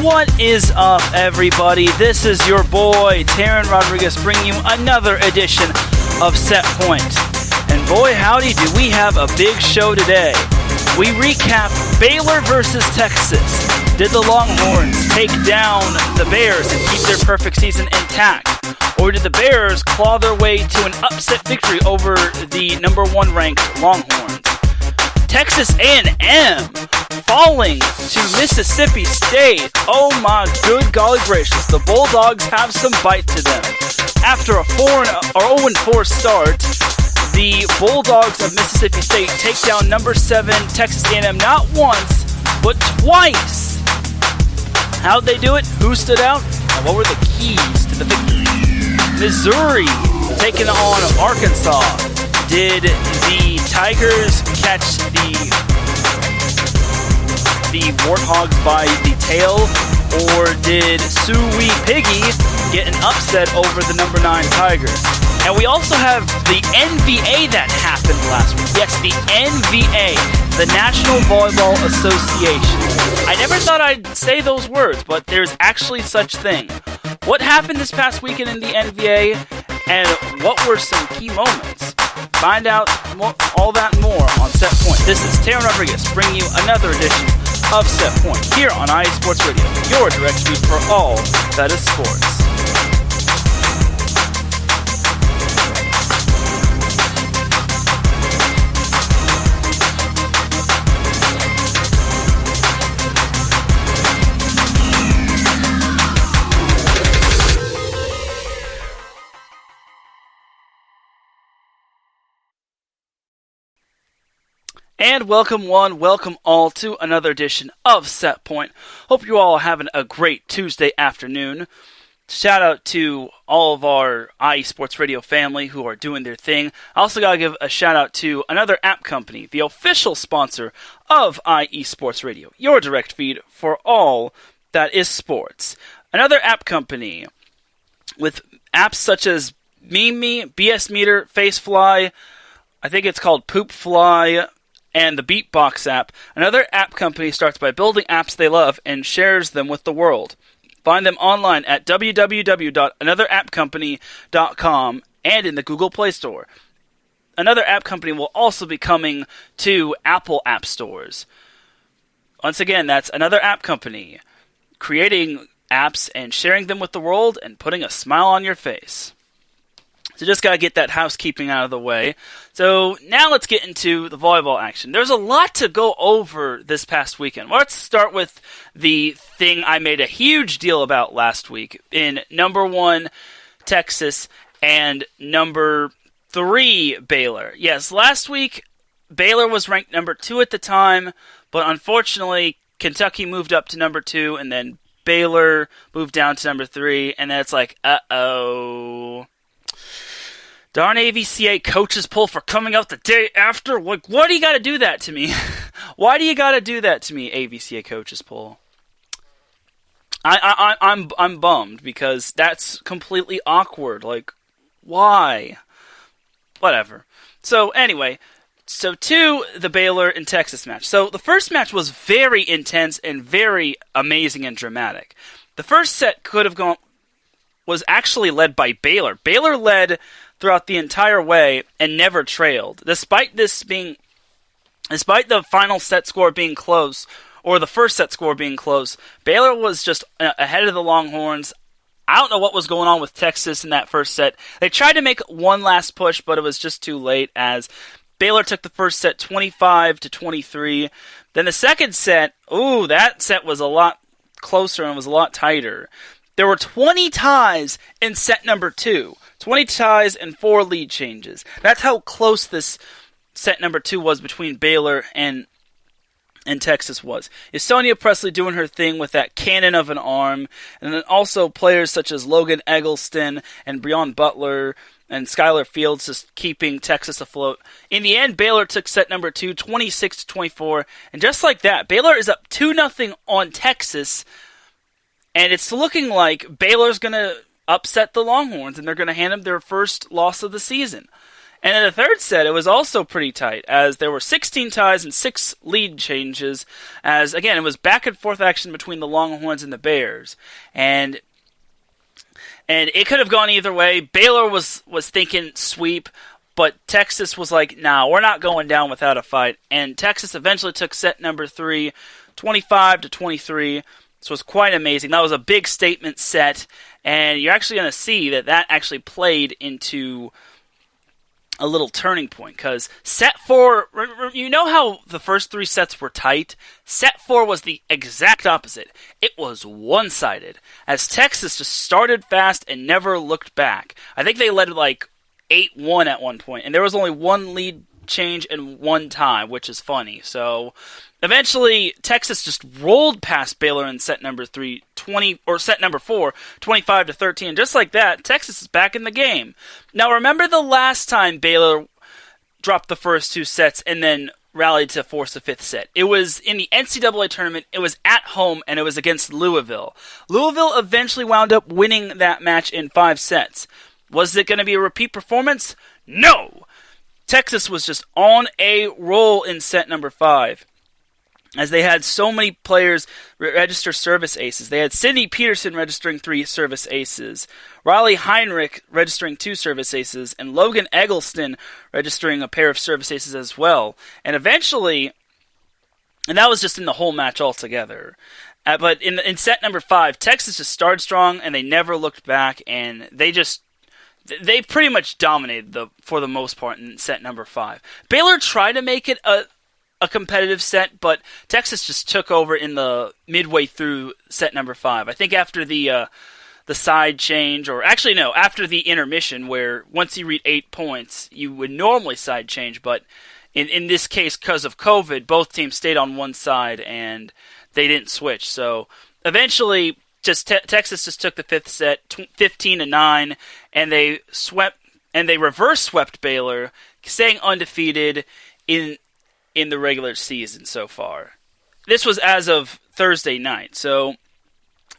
What is up, everybody? This is your boy, Teran Rodriguez, bringing you another edition of Set Point. And boy, howdy, do we have a big show today. We recap Baylor versus Texas. Did the Longhorns take down the Bears and keep their perfect season intact? Or did the Bears claw their way to an upset victory over the number 1 ranked Longhorns? Texas A&M falling to Mississippi State. Oh my good golly gracious, the Bulldogs have some bite to them. After a 0-4 start, the Bulldogs of Mississippi State take down number 7 Texas A&M not once, but twice. How'd they do it? Who stood out? And what were the keys to the victory? Missouri taking on Arkansas. Did the Tigers catch the Warthogs by the tail, or did Soo-Wee Piggy get an upset over the number 9 Tigers? And we also have the NBA that happened last week. Yes, the NBA, the National Volleyball Association. I never thought I'd say those words, but there's actually such thing. What happened this past weekend in the NBA, and what were some key moments? Find out all that and more on Set Point. This is Teram Rodriguez bringing you another edition of Set Point here on IE Sports Radio, your direct feed for all that is sports. And welcome one, welcome all to another edition of Set Point. Hope you all are having a great Tuesday afternoon. Shout out to all of our IE Sports Radio family who are doing their thing. I also got to give a shout out to another app company, the official sponsor of IE Sports Radio, your direct feed for all that is sports. Another app company with apps such as Meme Me, BS Meter, Facefly, I think it's called Poopfly, and the Beatbox app. Another app company starts by building apps they love and shares them with the world. Find them online at www.anotherappcompany.com and in the Google Play Store. Another app company will also be coming to Apple app stores. Once again, that's another app company, creating apps and sharing them with the world and putting a smile on your face. So just got to get that housekeeping out of the way. So now let's get into the volleyball action. There's a lot to go over this past weekend. Let's start with the thing I made a huge deal about last week in number 1 Texas and number 3 Baylor. Yes, last week Baylor was ranked number 2 at the time, but unfortunately Kentucky moved up to number 2 and then Baylor moved down to number 3, and then it's like, uh-oh. Darn AVCA coaches poll for coming out the day after. Like, why do you got to do that to me? Why do you got to do that to me, AVCA coaches poll? I'm bummed because that's completely awkward. Like, why? Whatever. So anyway, to the Baylor and Texas match. So the first match was very intense and very amazing and dramatic. The first set was actually led by Baylor. Baylor led throughout the entire way and never trailed. Despite the final set score being close, or the first set score being close, Baylor was just ahead of the Longhorns. I don't know what was going on with Texas in that first set. They tried to make one last push, but it was just too late as Baylor took the first set 25-23. Then the second set, that set was a lot closer and was a lot tighter. There were 20 ties in set number 2. 20 ties and 4 lead changes. That's how close this set number 2 was between Baylor and Texas was. Sonia Presley doing her thing with that cannon of an arm, and then also players such as Logan Eggleston and Breon Butler and Skylar Fields just keeping Texas afloat. In the end, Baylor took set number 2, 26-24, and just like that, Baylor is up 2-0 on Texas, and it's looking like Baylor's going to upset the Longhorns, and they're going to hand them their first loss of the season. And in the third set, it was also pretty tight, as there were 16 ties and 6 lead changes, as, again, it was back and forth action between the Longhorns and the Bears. And it could have gone either way. Baylor was thinking sweep, but Texas was like, nah, we're not going down without a fight. And Texas eventually took set number 3, 25-23. This was quite amazing. That was a big statement set, and you're actually going to see that actually played into a little turning point, because set 4, you know how the first 3 sets were tight? Set 4 was the exact opposite. It was one-sided, as Texas just started fast and never looked back. I think they led like 8-1 at one point, and there was only 1 lead change and 1 tie, which is funny. So eventually, Texas just rolled past Baylor in set number 4, 25-13. And just like that, Texas is back in the game. Now, remember the last time Baylor dropped the first 2 sets and then rallied to force the 5th set? It was in the NCAA tournament. It was at home, and it was against Louisville. Louisville eventually wound up winning that match in 5 sets. Was it going to be a repeat performance? No! Texas was just on a roll in set number 5, as they had so many players register service aces. They had Sidney Peterson registering 3 service aces, Riley Heinrich registering 2 service aces, and Logan Eggleston registering a pair of service aces as well. And eventually, and that was just in the whole match altogether. But in set number 5, Texas just started strong, and they never looked back, and they pretty much dominated for the most part in set number 5. Baylor tried to make it a competitive set, but Texas just took over in the midway through set number 5. I think after the side change, or actually no, after the intermission, where once you reach 8 points, you would normally side change, but in this case, because of COVID, both teams stayed on one side and they didn't switch. So eventually, Texas just took the 5th set, 15-9, and they reverse swept Baylor, staying undefeated in the regular season so far. This was as of Thursday night. So,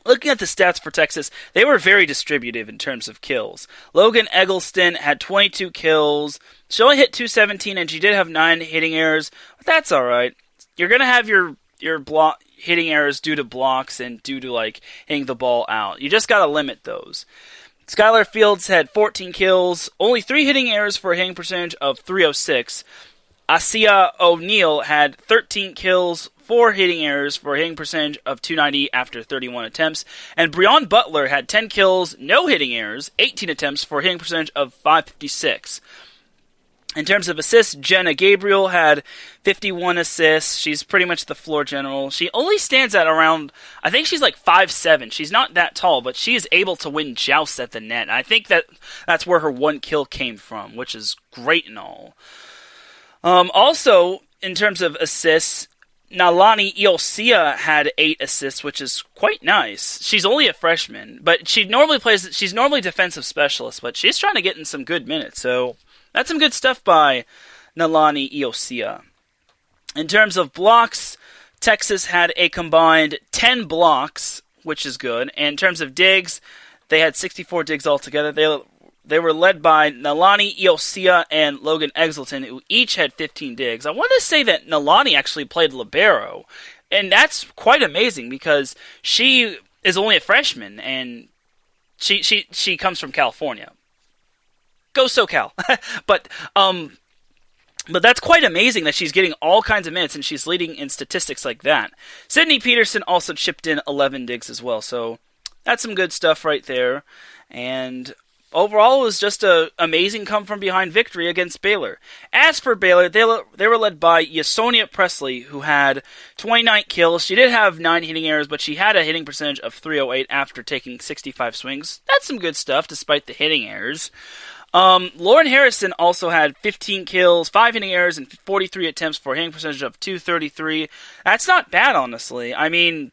looking at the stats for Texas, they were very distributive in terms of kills. Logan Eggleston had 22 kills. She only hit .217, and she did have 9 hitting errors, but that's all right. You're gonna have your block hitting errors due to blocks and due to hitting the ball out. You just gotta limit those. Skylar Fields had 14 kills, only 3 hitting errors for a hitting percentage of .306. Asia O'Neal had 13 kills, 4 hitting errors for a hitting percentage of .290 after 31 attempts. And Breon Butler had 10 kills, no hitting errors, 18 attempts for a hitting percentage of .556. In terms of assists, Jenna Gabriel had 51 assists. She's pretty much the floor general. She only stands at around, I think she's 5'7". She's not that tall, but she is able to win jousts at the net. And I think that's where her 1 kill came from, which is great and all. Also, in terms of assists, Nalani Iosia had 8 assists, which is quite nice. She's only a freshman, but she's normally defensive specialist, but she's trying to get in some good minutes, so that's some good stuff by Nalani Iosia. In terms of blocks, Texas had a combined 10 blocks, which is good. And in terms of digs, they had 64 digs altogether. They were led by Nalani Iosia and Logan Eggleston, who each had 15 digs. I want to say that Nalani actually played libero, and that's quite amazing because she is only a freshman, and she comes from California. Go SoCal. But that's quite amazing that she's getting all kinds of minutes and she's leading in statistics like that. Sidney Peterson also chipped in 11 digs as well, so that's some good stuff right there. And overall, it was just an amazing come-from-behind victory against Baylor. As for Baylor, they were led by Yasonia Presley, who had 29 kills. She did have 9 hitting errors, but she had a hitting percentage of .308 after taking 65 swings. That's some good stuff, despite the hitting errors. Lauren Harrison also had 15 kills, 5 hitting errors, and 43 attempts for a hitting percentage of .233. That's not bad, honestly. I mean,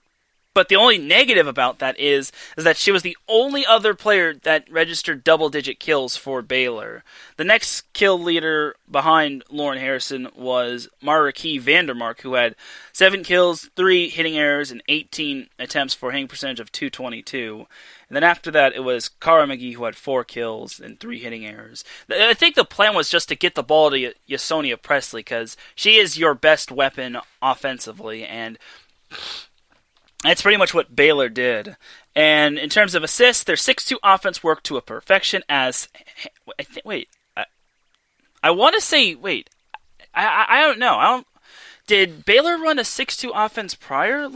But the only negative about that is that she was the only other player that registered double-digit kills for Baylor. The next kill leader behind Lauren Harrison was Mariki Vandermark, who had 7 kills, 3 hitting errors, and 18 attempts for a hitting percentage of .222. And then after that, it was Cara McGee, who had 4 kills and 3 hitting errors. I think the plan was just to get the ball to Yasonia Presley, because she is your best weapon offensively, and that's pretty much what Baylor did. And in terms of assists, their 6-2 offense worked to a perfection as... I want to say... I don't know. Did Baylor run a 6-2 offense prior?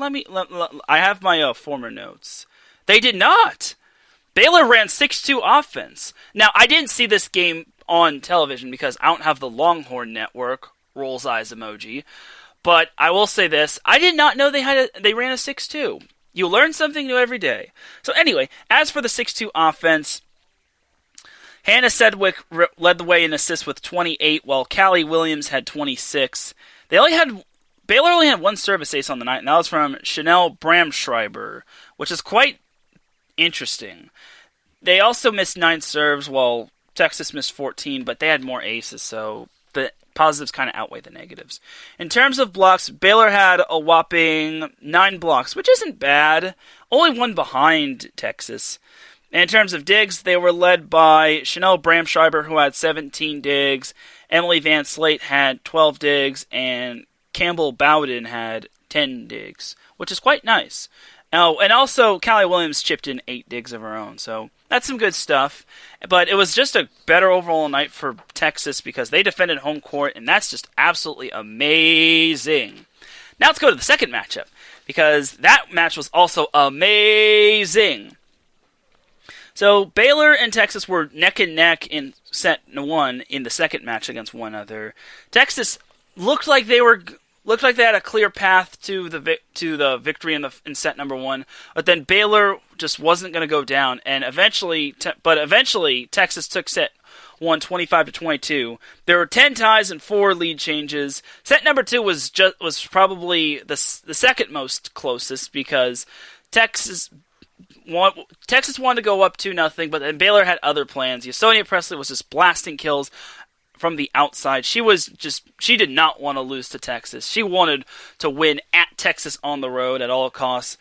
I have my former notes. They did not. Baylor ran 6-2 offense. Now, I didn't see this game on television because I don't have the Longhorn Network. Rolls eyes emoji. But I will say this, I did not know they ran a 6-2. You learn something new every day. So anyway, as for the 6-2 offense, Hannah Sedgwick led the way in assists with 28, while Callie Williams had 26. Baylor only had 1 service ace on the night, and that was from Chanel Bramschreiber, which is quite interesting. They also missed 9 serves, while Texas missed 14, but they had more aces, so the positives kind of outweigh the negatives. In terms of blocks, Baylor had a whopping 9 blocks, which isn't bad. Only 1 behind Texas. And in terms of digs, they were led by Chanel Bramschreiber, who had 17 digs. Emily Van Slate had 12 digs, and Campbell Bowden had 10 digs, which is quite nice. Oh, and also Callie Williams chipped in 8 digs of her own, so that's some good stuff. But it was just a better overall night for Texas because they defended home court, and that's just absolutely amazing. Now let's go to the second matchup, because that match was also amazing. So Baylor and Texas were neck and neck in set 1 in the second match against one another. Texas looked like they had a clear path to the victory in set number 1, but then Baylor just wasn't going to go down, and eventually Texas took set 1 25-22. There were 10 ties and 4 lead changes. Set number 2 was probably the second most closest because Texas wanted to go up 2-0, but then Baylor had other plans. Yasonia Presley was just blasting kills from the outside. She did not want to lose to Texas. She wanted to win at Texas on the road at all costs.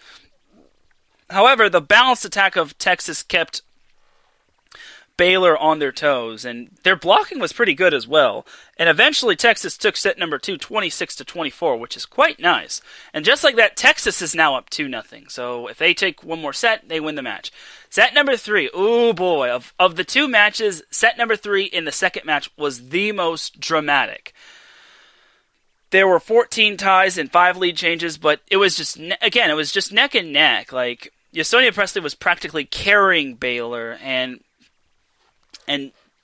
However, the balanced attack of Texas kept Baylor on their toes, and their blocking was pretty good as well. And eventually Texas took set number 2 26-24, which is quite nice. And just like that, Texas is now up 2-0. So if they take one more set, they win the match. Set number 3, oh boy, of the 2 matches, set number 3 in the second match was the most dramatic. There were 14 ties and 5 lead changes, but it was just neck and neck. Like, Yasonia Presley was practically carrying Baylor, and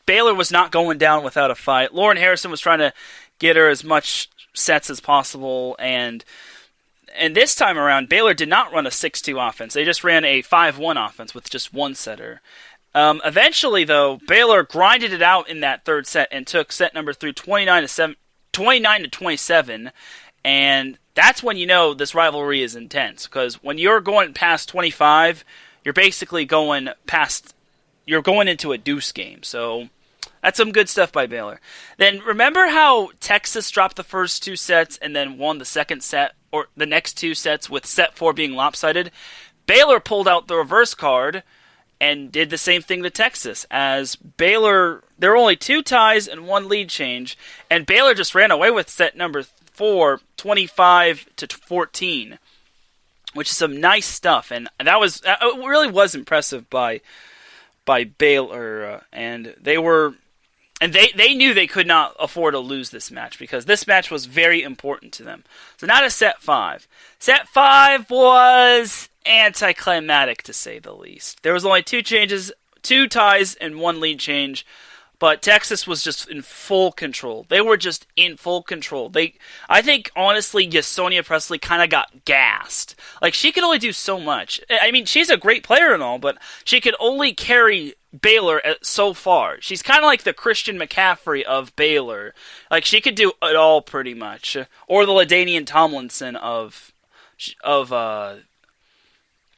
Baylor was not going down without a fight. Lauren Harrison was trying to get her as much sets as possible, and this time around, Baylor did not run a 6-2 offense. They just ran a 5-1 offense with just one setter. Eventually, though, Baylor grinded it out in that third set and took set number 3 29-27, and that's when you know this rivalry is intense, because when you're going past 25, you're basically going into a deuce game. So that's some good stuff by Baylor. Then remember how Texas dropped the first 2 sets and then won the second set, or the next 2 sets, with set 4 being lopsided? Baylor pulled out the reverse card and did the same thing to Texas, as Baylor, there were only 2 ties and 1 lead change, and Baylor just ran away with set number 4, 25-14, which is some nice stuff, and it really was impressive by Baylor, and they knew they could not afford to lose this match, because this match was very important to them. So now to set 5. Set 5 was anticlimactic, to say the least. There was only 2 changes, 2 ties, and 1 lead change, but Texas was just in full control. They were just in full control. I think, honestly, Yasonia Presley kind of got gassed. Like, she could only do so much. I mean, she's a great player and all, but she could only carry Baylor so far. She's kind of like the Christian McCaffrey of Baylor. Like, she could do it all pretty much. Or the LaDainian Tomlinson of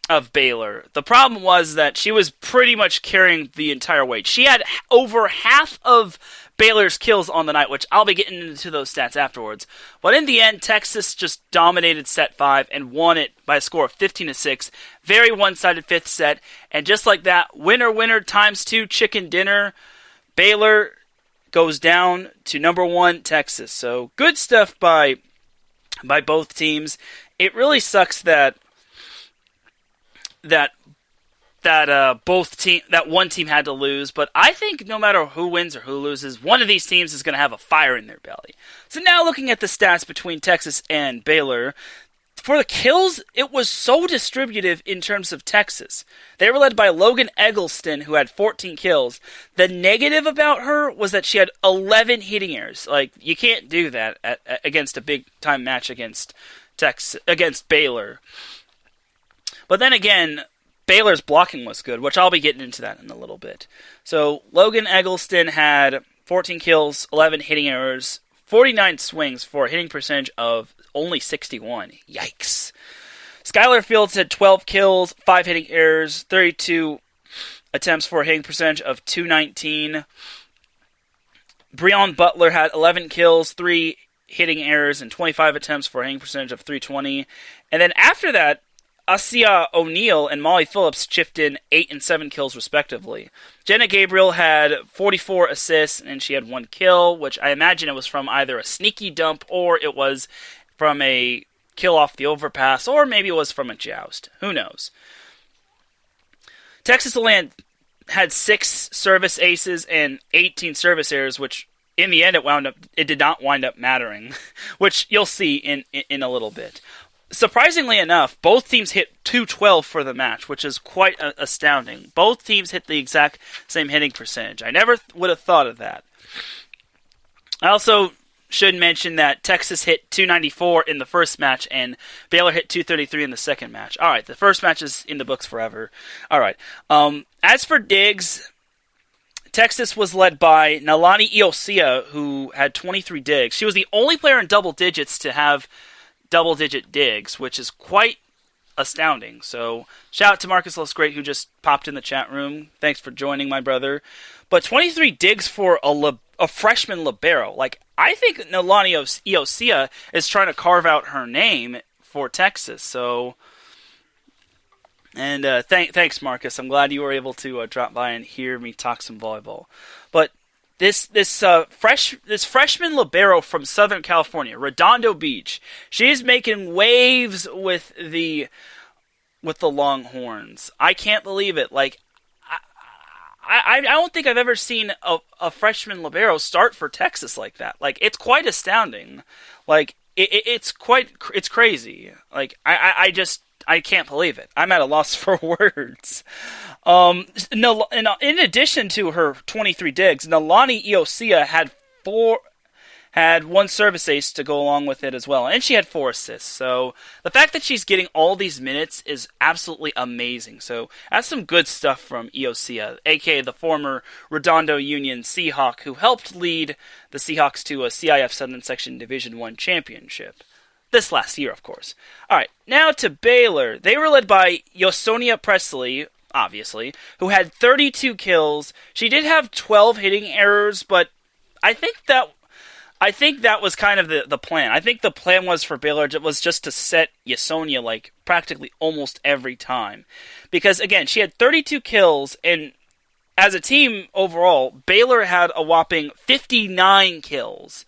of Baylor. The problem was that she was pretty much carrying the entire weight. She had over half of Baylor's kills on the night, which I'll be getting into those stats afterwards. But in the end, Texas just dominated set 5 and won it by a score of 15-6. Very one-sided fifth set. And just like that, winner, winner, ×2 chicken dinner. Baylor goes down to number 1 Texas. So good stuff by both teams. It really sucks that one team had to lose, but I think no matter who wins or who loses, one of these teams is going to have a fire in their belly. So now looking at the stats between Texas and Baylor, for the kills, it was so distributive in terms of Texas. They were led by Logan Eggleston, who had 14 kills. The negative about her was that she had 11 hitting errors. Like, you can't do that against a big-time match against Baylor. But then again, Baylor's blocking was good, which I'll be getting into that in a little bit. So Logan Eggleston had 14 kills, 11 hitting errors, 49 swings for a hitting percentage of only 61. Yikes. Skylar Fields had 12 kills, 5 hitting errors, 32 attempts for a hitting percentage of 219. Breon Butler had 11 kills, 3 hitting errors, and 25 attempts for a hitting percentage of 320. And then after that, Asia O'Neal and Molly Phillips chipped in 8 and 7 kills respectively. Jenna Gabriel had 44 assists and she had 1 kill, which I imagine it was from either a sneaky dump or it was from a kill off the overpass, or maybe it was from a joust. Who knows? Texas Land had 6 service aces and 18 service errors, which in the end it did not wind up mattering, which you'll see in a little bit. Surprisingly enough, both teams hit 212 for the match, which is quite astounding. Both teams hit the exact same hitting percentage. I never would have thought of that. I also should mention that Texas hit 294 in the first match, and Baylor hit 233 in the second match. All right, the first match is in the books forever. All right. As for digs, Texas was led by Nalani Iosia, who had 23 digs. She was the only player in double digits to have double-digit digs, which is quite astounding. So, shout out to Marcus Losgreat, who just popped in the chat room. Thanks for joining, my brother. But 23 digs for a freshman libero. Like, I think Nalani Iosia is trying to carve out her name for Texas. So, and thanks, Marcus. I'm glad you were able to drop by and hear me talk some volleyball. But This freshman libero from Southern California, Redondo Beach, she's making waves with the Longhorns. I can't believe it. Like, I don't think I've ever seen a freshman libero start for Texas like that. Like, it's quite astounding. Like, it's crazy. Like, I can't believe it. I'm at a loss for words. No, in addition to her 23 digs, Nalani Iosia had 1 service ace to go along with it as well, and she had 4 assists. So the fact that she's getting all these minutes is absolutely amazing. So that's some good stuff from Iosia, aka the former Redondo Union Seahawk, who helped lead the Seahawks to a CIF Southern Section Division I championship. This last year, of course. Alright, now to Baylor. They were led by Yosonia Presley, obviously, who had 32 kills. She did have 12 hitting errors, but I think that was kind of the plan. I think the plan was for Baylor was just to set Yosonia like practically almost every time. Because again, she had 32 kills, and as a team overall, Baylor had a whopping 59 kills.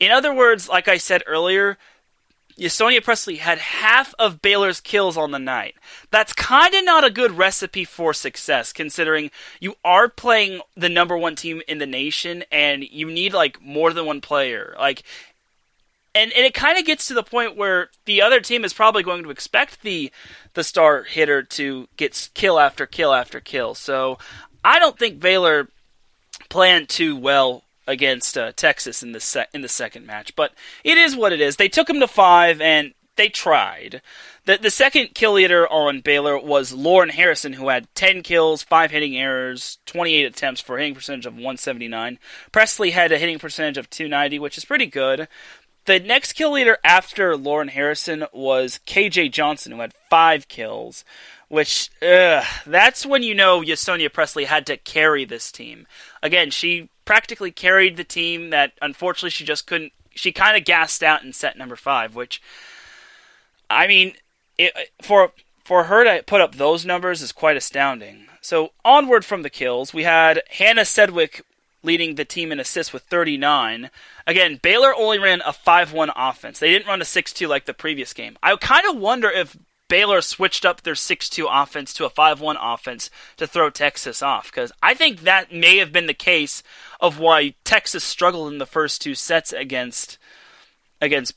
In other words, like I said earlier, Yosonia Presley had half of Baylor's kills on the night. That's kind of not a good recipe for success, considering you are playing the number 1 team in the nation, and you need, like, more than one player. Like, and it kind of gets to the point where the other team is probably going to expect the star hitter to get kill after kill after kill. So, I don't think Baylor planned too well against Texas in the second match, but it is what it is. They took them to 5, and they tried. The second kill leader on Baylor was Lauren Harrison, who had 10 kills, 5 hitting errors, 28 attempts for a hitting percentage of 179. Presley had a hitting percentage of 290, which is pretty good. the next kill leader after Lauren Harrison was KJ Johnson, who had 5 kills, which, that's when you know Ysonia Presley had to carry this team. Again, she practically carried the team that, unfortunately, she just couldn't. She kind of gassed out in set number 5, which, I mean, for her to put up those numbers is quite astounding. So, onward from the kills, we had Hannah Sedgwick leading the team in assists with 39. Again, Baylor only ran a 5-1 offense. They didn't run a 6-2 like the previous game. I kind of wonder if Baylor switched up their 6-2 offense to a 5-1 offense to throw Texas off, because I think that may have been the case of why Texas struggled in the first 2 sets against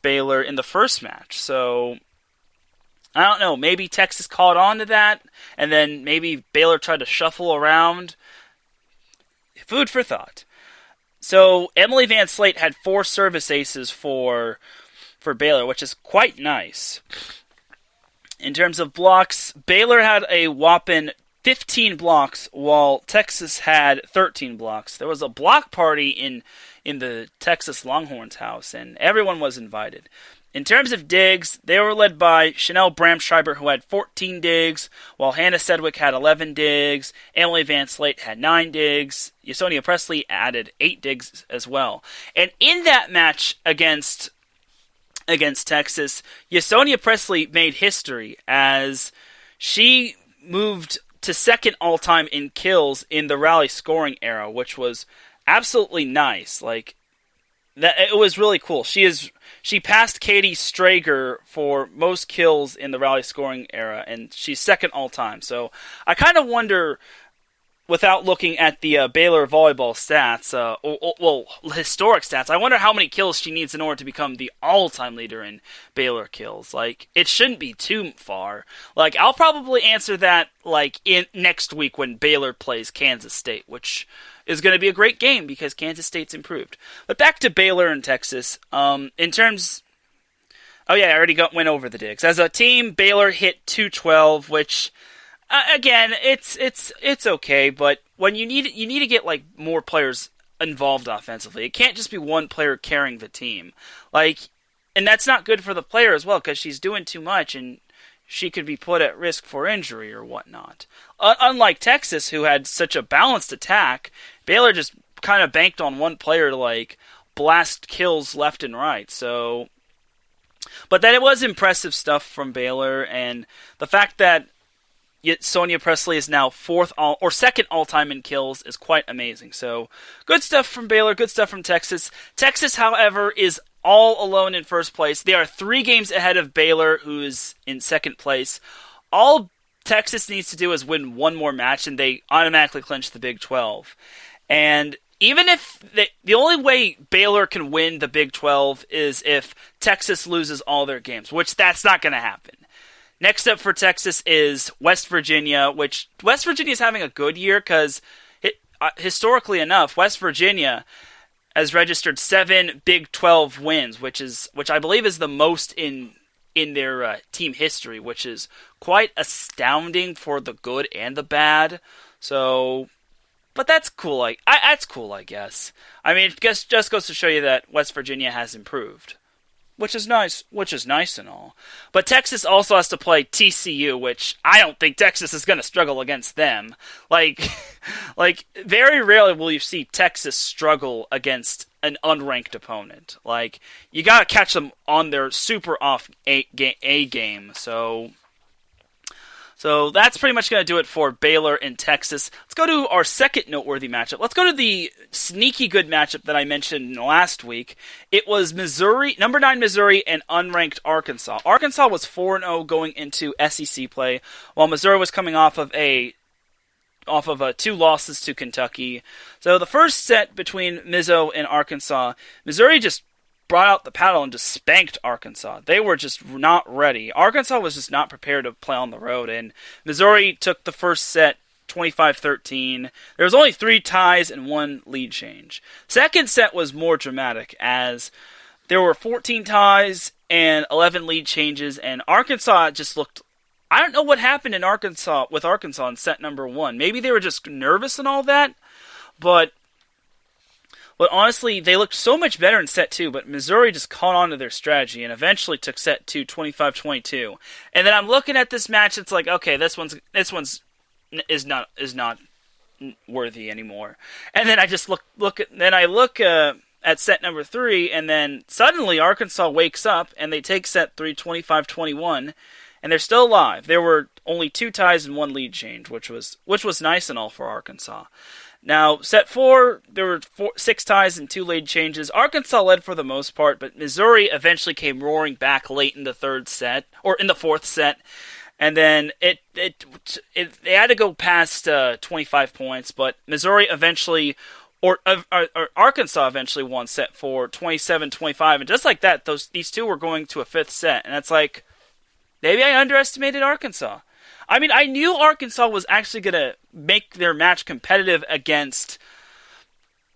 Baylor in the first match. So, I don't know, maybe Texas caught on to that, and then maybe Baylor tried to shuffle around. Food for thought. So, Emily Van Slate had 4 service aces for Baylor, which is quite nice. In terms of blocks, Baylor had a whopping 15 blocks, while Texas had 13 blocks. There was a block party in the Texas Longhorns house, and everyone was invited. In terms of digs, they were led by Chanel Bramschreiber, who had 14 digs, while Hannah Sedgwick had 11 digs, Emily Van Slate had 9 digs, Ysonia Presley added 8 digs as well. And in that match against Texas, Ysonia Presley made history as she moved to second all-time in kills in the rally scoring era, which was absolutely nice. Like, that, it was really cool. She passed Katie Strager for most kills in the rally scoring era, and she's second all-time. So I kind of wonder, without looking at the Baylor volleyball stats, historic stats, I wonder how many kills she needs in order to become the all-time leader in Baylor kills. Like, it shouldn't be too far. Like, I'll probably answer that, like, in next week when Baylor plays Kansas State, which is going to be a great game because Kansas State's improved. But back to Baylor and Texas. In terms... Oh yeah, I already went over the digs. As a team, Baylor hit 212, which... again, it's okay, but when you need to get like more players involved offensively. It can't just be one player carrying the team. Like, and that's not good for the player as well, because she's doing too much and she could be put at risk for injury or whatnot. Unlike Texas, who had such a balanced attack, Baylor just kind of banked on one player to like blast kills left and right. So, but then it was impressive stuff from Baylor, and the fact that Sonia Presley is now second all-time in kills is quite amazing. So, good stuff from Baylor, good stuff from Texas. Texas, however, is all alone in first place. They are 3 games ahead of Baylor, who is in second place. All Texas needs to do is win one more match, and they automatically clinch the Big 12. And even if the only way Baylor can win the Big 12 is if Texas loses all their games, which that's not going to happen. Next up for Texas is West Virginia, which West Virginia is having a good year because historically enough, West Virginia has registered 7 Big 12 wins, which I believe is the most in their team history, which is quite astounding for the good and the bad. So, but that's cool. That's cool, I guess. I mean, it just goes to show you that West Virginia has improved. Which is nice and all. But Texas also has to play TCU, which I don't think Texas is going to struggle against them. Like, very rarely will you see Texas struggle against an unranked opponent. Like, you got to catch them on their super off A game. So that's pretty much going to do it for Baylor and Texas. Let's go to our second noteworthy matchup. Let's go to the sneaky good matchup that I mentioned last week. It was Missouri, number 9 Missouri, and unranked Arkansas. Arkansas was 4-0 going into SEC play, while Missouri was coming off of 2 losses to Kentucky. So the first set between Mizzo and Arkansas, Missouri just brought out the paddle and just spanked Arkansas. They were just not ready. Arkansas was just not prepared to play on the road, and Missouri took the first set 25-13. There was only 3 ties and 1 lead change. Second set was more dramatic, as there were 14 ties and 11 lead changes, and Arkansas just looked... I don't know what happened in Arkansas in set number 1. Maybe they were just nervous and all that, but But honestly, they looked so much better in set 2, but Missouri just caught on to their strategy and eventually took set 2 25-22. And then I'm looking at this match, it's like, okay, this one's is not worthy anymore. And then I just look at set number 3, and then suddenly Arkansas wakes up and they take set 3 25-21, and they're still alive. There were only 2 ties and 1 lead change, which was nice and all for Arkansas. Now, set 4, there were 6 ties and 2 lead changes. Arkansas led for the most part, but Missouri eventually came roaring back late in the 4th set. And then they had to go past 25 points, but Missouri eventually, or Arkansas eventually won set 4, 27-25, and just like that, these two were going to a 5th set, and it's like, maybe I underestimated Arkansas. I mean, I knew Arkansas was actually going to make their match competitive against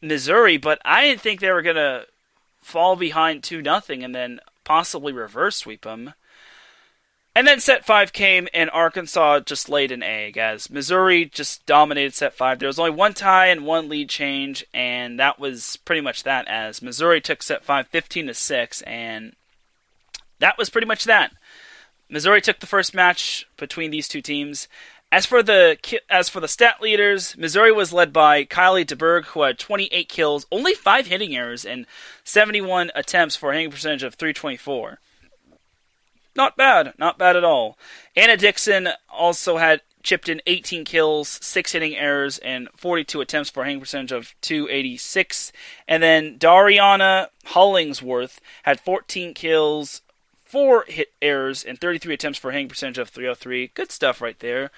Missouri, but I didn't think they were going to fall behind 2-0 and then possibly reverse sweep them. And then set 5 came, and Arkansas just laid an egg, as Missouri just dominated set 5. There was only 1 tie and 1 lead change, and that was pretty much that, as Missouri took set 5 15-6, and that was pretty much that. Missouri took the first match between these two teams. As for the stat leaders, Missouri was led by Kylie DeBerg, who had 28 kills, only 5 hitting errors, and 71 attempts for a hitting percentage of .324. Not bad at all. Anna Dixon also had chipped in 18 kills, 6 hitting errors, and 42 attempts for a hitting percentage of .286. And then Dariana Hollingsworth had 14 kills, 4 hit errors, and 33 attempts for a hitting percentage of .303. Good stuff right there.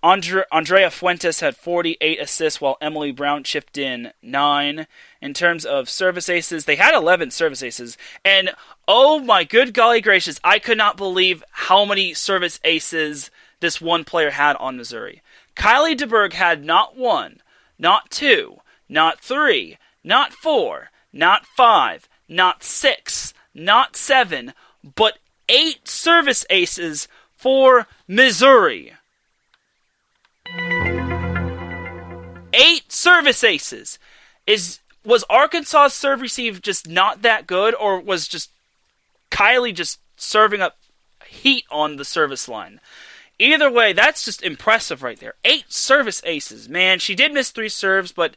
Andrea Fuentes had 48 assists, while Emily Brown chipped in 9. In terms of service aces, they had 11 service aces. And, oh my good golly gracious, I could not believe how many service aces this one player had on Missouri. Kylie DeBerg had not 1, not 2, not 3, not 4, not 5, not 6, not 7, but 8 service aces for Missouri. 8 service aces. Was Arkansas' serve receive just not that good, or was just Kylie just serving up heat on the service line? Either way, that's just impressive right there. 8 service aces. Man, she did miss 3 serves, but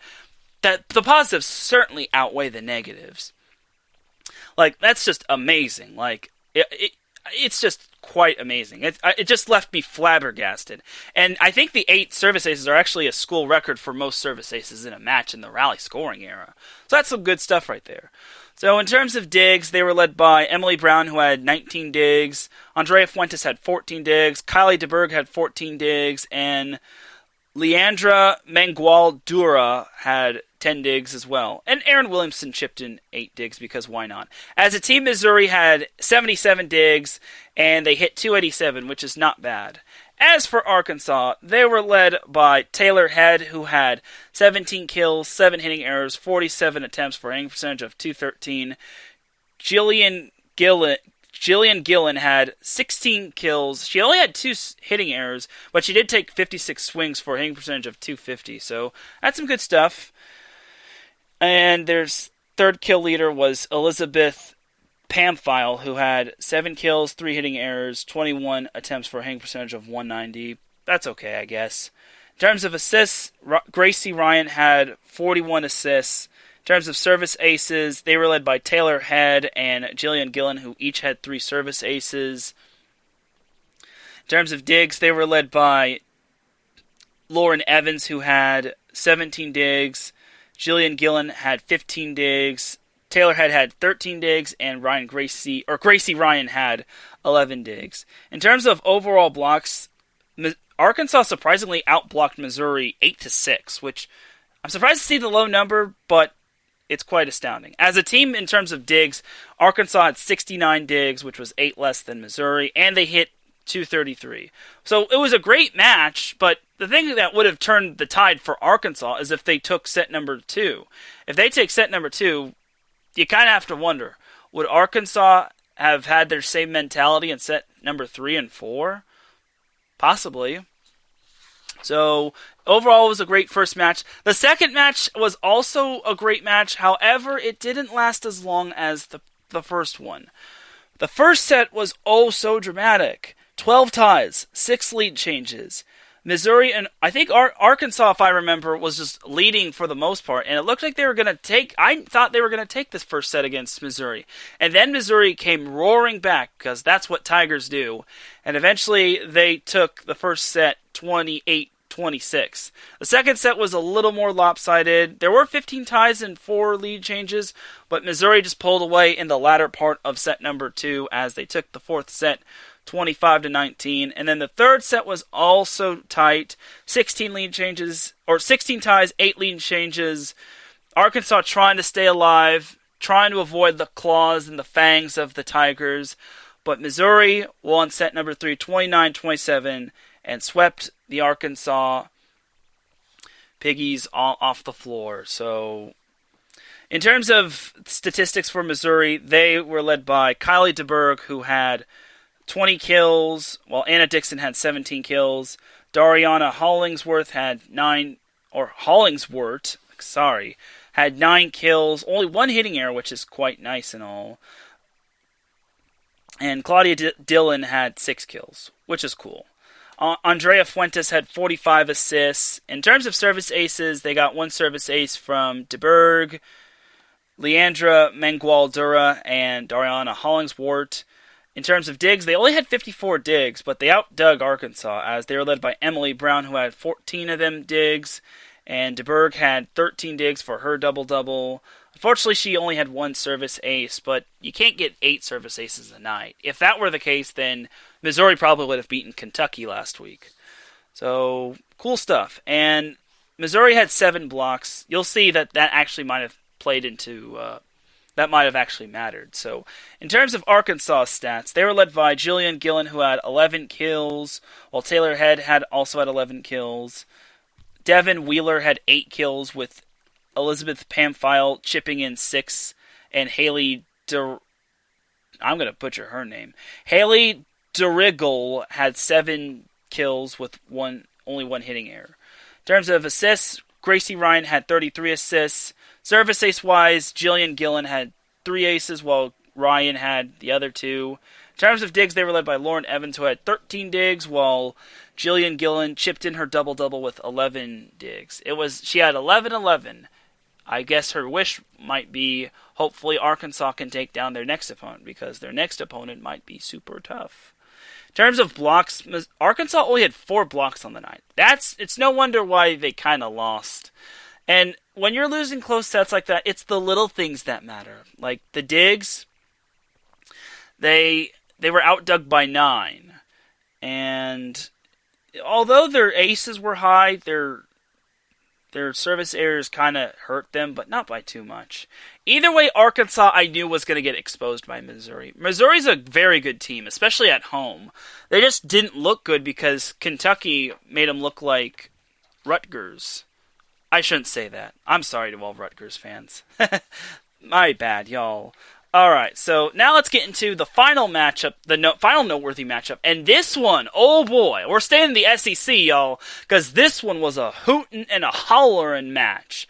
the positives certainly outweigh the negatives. Like, that's just amazing. Like, it's just quite amazing. It just left me flabbergasted. And I think the 8 service aces are actually a school record for most service aces in a match in the rally scoring era. So that's some good stuff right there. So in terms of digs, they were led by Emily Brown, who had 19 digs. Andrea Fuentes had 14 digs. Kylie DeBerg had 14 digs. And Leandra Mangual-Dura had 10 digs as well. And Aaron Williamson chipped in 8 digs, because why not? As a team, Missouri had 77 digs, and they hit .287, which is not bad. As for Arkansas, they were led by Taylor Head, who had 17 kills, 7 hitting errors, 47 attempts for a hitting percentage of .213. Jillian Gillen had 16 kills. She only had 2 hitting errors, but she did take 56 swings for a hitting percentage of .250. So that's some good stuff. And their third kill leader was Elizabeth Pamphile, who had 7 kills, 3 hitting errors, 21 attempts for a hitting percentage of .190. That's okay, I guess. In terms of assists, Gracie Ryan had 41 assists. In terms of service aces, they were led by Taylor Head and Jillian Gillen, who each had 3 service aces. In terms of digs, they were led by Lauren Evans, who had 17 digs. Jillian Gillen had 15 digs. Taylor Head had 13 digs, and Gracie Ryan had 11 digs. In terms of overall blocks, Arkansas surprisingly outblocked Missouri 8-6, which I'm surprised to see the low number, but it's quite astounding. As a team, in terms of digs, Arkansas had 69 digs, which was 8 less than Missouri, and they hit .233. So it was a great match, but the thing that would have turned the tide for Arkansas is if they took set number 2. If they take set number 2, you kind of have to wonder, would Arkansas have had their same mentality in set number 3 and 4? Possibly. So, overall, it was a great first match. The second match was also a great match. However, it didn't last as long as the first one. The first set was oh so dramatic. 12 ties, 6 lead changes. Missouri and I think Arkansas, if I remember, was just leading for the most part. And it looked like they were going to take... I thought they were going to take this first set against Missouri. And then Missouri came roaring back, because that's what Tigers do. And eventually, they took the first set 28-26. The second set was a little more lopsided. There were 15 ties and 4 lead changes, but Missouri just pulled away in the latter part of set number 2 as they took the fourth set 25-19. And then the third set was also tight. 16 ties, 8 lead changes. Arkansas trying to stay alive, trying to avoid the claws and the fangs of the Tigers. But Missouri won set number 3 29-27 and swept the Arkansas Piggies off the floor. So, in terms of statistics for Missouri, they were led by Kylie DeBerg, who had 20 kills, while Anna Dixon had 17 kills. Dariana Hollingsworth had 9 kills, only 1 hitting error, which is quite nice and all. And Claudia Dillon had 6 kills, which is cool. Andrea Fuentes had 45 assists. In terms of service aces, they got 1 service ace from DeBerg, Leandra Mengualdura, and Dariana Hollingsworth. In terms of digs, they only had 54 digs, but they outdug Arkansas as they were led by Emily Brown, who had 14 of them digs, and DeBerg had 13 digs for her double-double. Unfortunately, she only had 1 service ace, but you can't get 8 service aces a night. If that were the case, then Missouri probably would have beaten Kentucky last week. So, cool stuff. And Missouri had 7 blocks. You'll see that actually might have played into... that might have actually mattered. So, in terms of Arkansas stats, they were led by Jillian Gillen, who had 11 kills, while Taylor Head also had 11 kills. Devin Wheeler had 8 kills, with Elizabeth Pamphile chipping in 6, and Haley I'm going to butcher her name. Haley DeRiggle had 7 kills with only 1 hitting error. In terms of assists, Gracie Ryan had 33 assists. Service ace-wise, Jillian Gillen had 3 aces, while Ryan had the other 2. In terms of digs, they were led by Lauren Evans, who had 13 digs, while Jillian Gillen chipped in her double-double with 11 digs. She had 11-11. I guess her wish might be, hopefully Arkansas can take down their next opponent, because their next opponent might be super tough. In terms of blocks, Arkansas only had 4 blocks on the night. It's no wonder why they kind of lost. And when you're losing close sets like that, it's the little things that matter. Like the digs, they were outdug by 9. And although their aces were high, their service errors kind of hurt them, but not by too much. Either way, Arkansas, I knew, was going to get exposed by Missouri. Missouri's a very good team, especially at home. They just didn't look good because Kentucky made them look like Rutgers. I shouldn't say that. I'm sorry to all Rutgers fans. My bad, y'all. Alright, so now let's get into the final matchup, final noteworthy matchup. And this one, oh boy, we're staying in the SEC, y'all, because this one was a hootin' and a hollerin' match.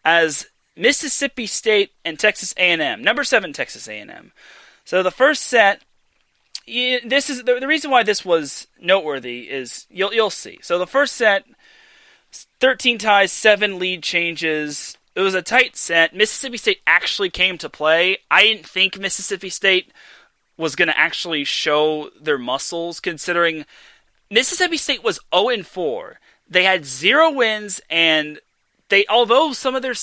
As Mississippi State and Texas A&M, number 7 Texas A&M. So the first set, this is the reason why this was noteworthy is, you'll see. So the first set, 13 ties, 7 lead changes. It was a tight set. Mississippi State actually came to play. I didn't think Mississippi State was going to actually show their muscles, considering Mississippi State was 0-4. They had 0 wins, and although some of their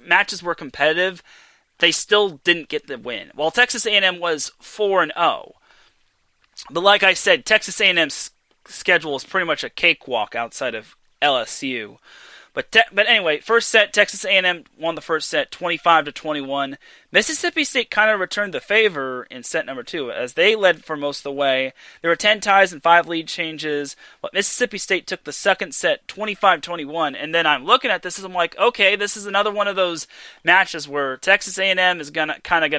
matches were competitive, they still didn't get the win. While Texas A&M was 4-0. But like I said, Texas A&M's schedule is pretty much a cakewalk outside of LSU. But anyway, first set, Texas A&M won the first set 25-21. Mississippi State kind of returned the favor in set number 2, as they led for most of the way. There were 10 ties and 5 lead changes, but Mississippi State took the second set 25-21. And then I'm looking at this and I'm like, okay, this is another one of those matches where Texas A&M is gonna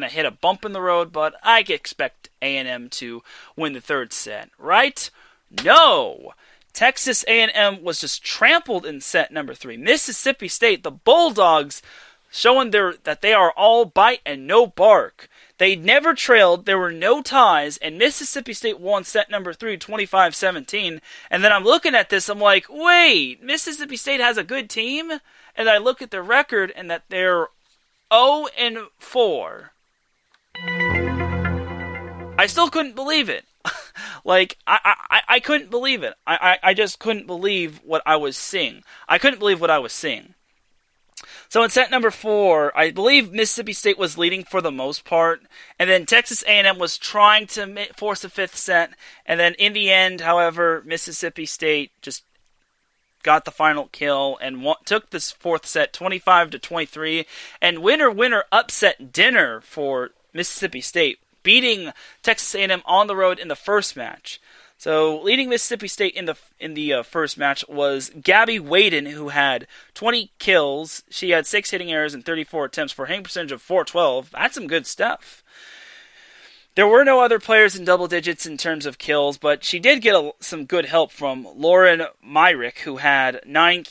hit a bump in the road, but I expect A&M to win the third set, right? No! Texas A&M was just trampled in set number 3. Mississippi State, the Bulldogs, showing that they are all bite and no bark. They never trailed, there were no ties, and Mississippi State won set number 3, 25-17. And then I'm looking at this, I'm like, wait, Mississippi State has a good team? And I look at their record, and that they're 0-4. I still couldn't believe it. Like, I couldn't believe it. I just couldn't believe what I was seeing. So in set number 4, I believe Mississippi State was leading for the most part, and then Texas A&M was trying to force a 5th set, and then in the end, however, Mississippi State just got the final kill and took this 4th set 25-23, and winner upset dinner for Mississippi State, beating Texas A&M on the road in the first match. So, leading Mississippi State in the first match was Gabby Waden, who had 20 kills. She had 6 hitting errors and 34 attempts for a hitting percentage of .412. That's some good stuff. There were no other players in double digits in terms of kills, but she did get some good help from Lauren Myrick, who had 9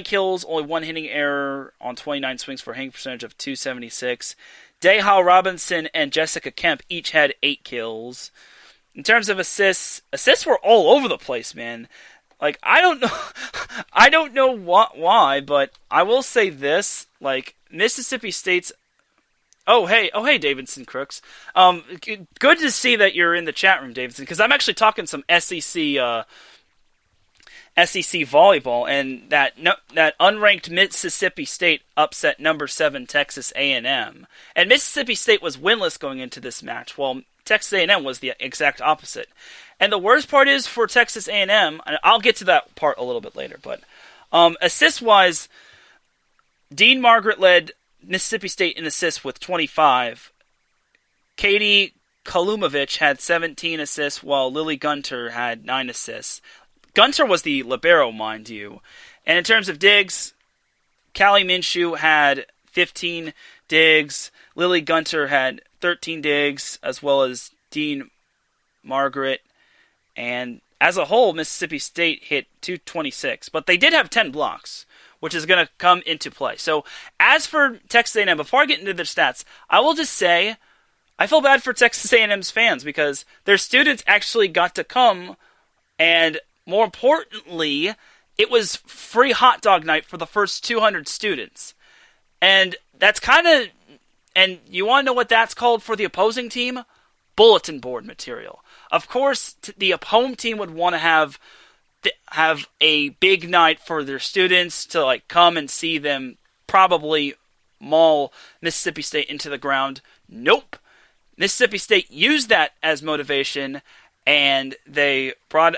kills, only 1 hitting error on 29 swings for a hitting percentage of .276. Dayhal Robinson and Jessica Kemp each had 8 kills. In terms of assists were all over the place, man. Like, I don't know why, but I will say this, like, Mississippi State's... Oh, hey, Davidson Crooks. Good to see that you're in the chat room, Davidson, because I'm actually talking some SEC volleyball, and that unranked Mississippi State upset number 7 Texas A&M. And Mississippi State was winless going into this match, while Texas A&M was the exact opposite. And the worst part is for Texas A&M, and I'll get to that part a little bit later, but assist-wise, Dean Margaret led Mississippi State in assists with 25. Katie Kalumovich had 17 assists, while Lily Gunter had 9 assists. Gunter was the libero, mind you. And in terms of digs, Callie Minshew had 15 digs. Lily Gunter had 13 digs, as well as Dean Margaret. And as a whole, Mississippi State hit 226. But they did have 10 blocks, which is going to come into play. So as for Texas A&M, before I get into their stats, I will just say I feel bad for Texas A&M's fans because their students actually got to come, and more importantly, it was free hot dog night for the first 200 students. And that's kind of... And you want to know what that's called for the opposing team? Bulletin board material. Of course, the home team would want to have a big night for their students to like come and see them probably maul Mississippi State into the ground. Nope. Mississippi State used that as motivation, and they brought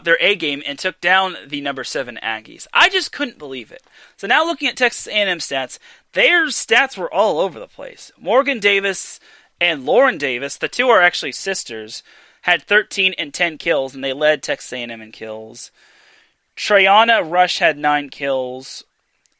their A game and took down the number 7 Aggies. I just couldn't believe it. So now looking at Texas A&M stats, their stats were all over the place. Morgan Davis and Lauren Davis, the two are actually sisters, had 13 and 10 kills, and they led Texas A&M in kills. Treyana Rush had 9 kills.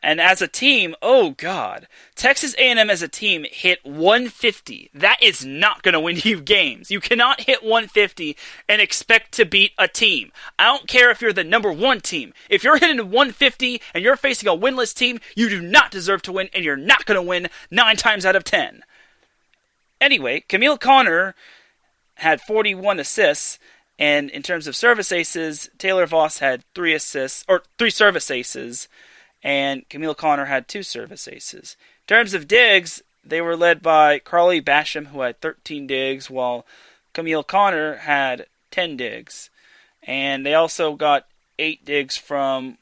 And as a team, oh god, Texas A&M as a team hit 150. That is not going to win you games. You cannot hit 150 and expect to beat a team. I don't care if you're the number 1 team. If you're hitting 150 and you're facing a winless team, you do not deserve to win, and you're not going to win 9 times out of 10. Anyway, Camille Connor had 41 assists, and in terms of service aces, Taylor Voss had 3 service aces, and Camille Connor had 2 service aces. In terms of digs, they were led by Carly Basham, who had 13 digs, while Camille Connor had 10 digs. And they also got 8 digs from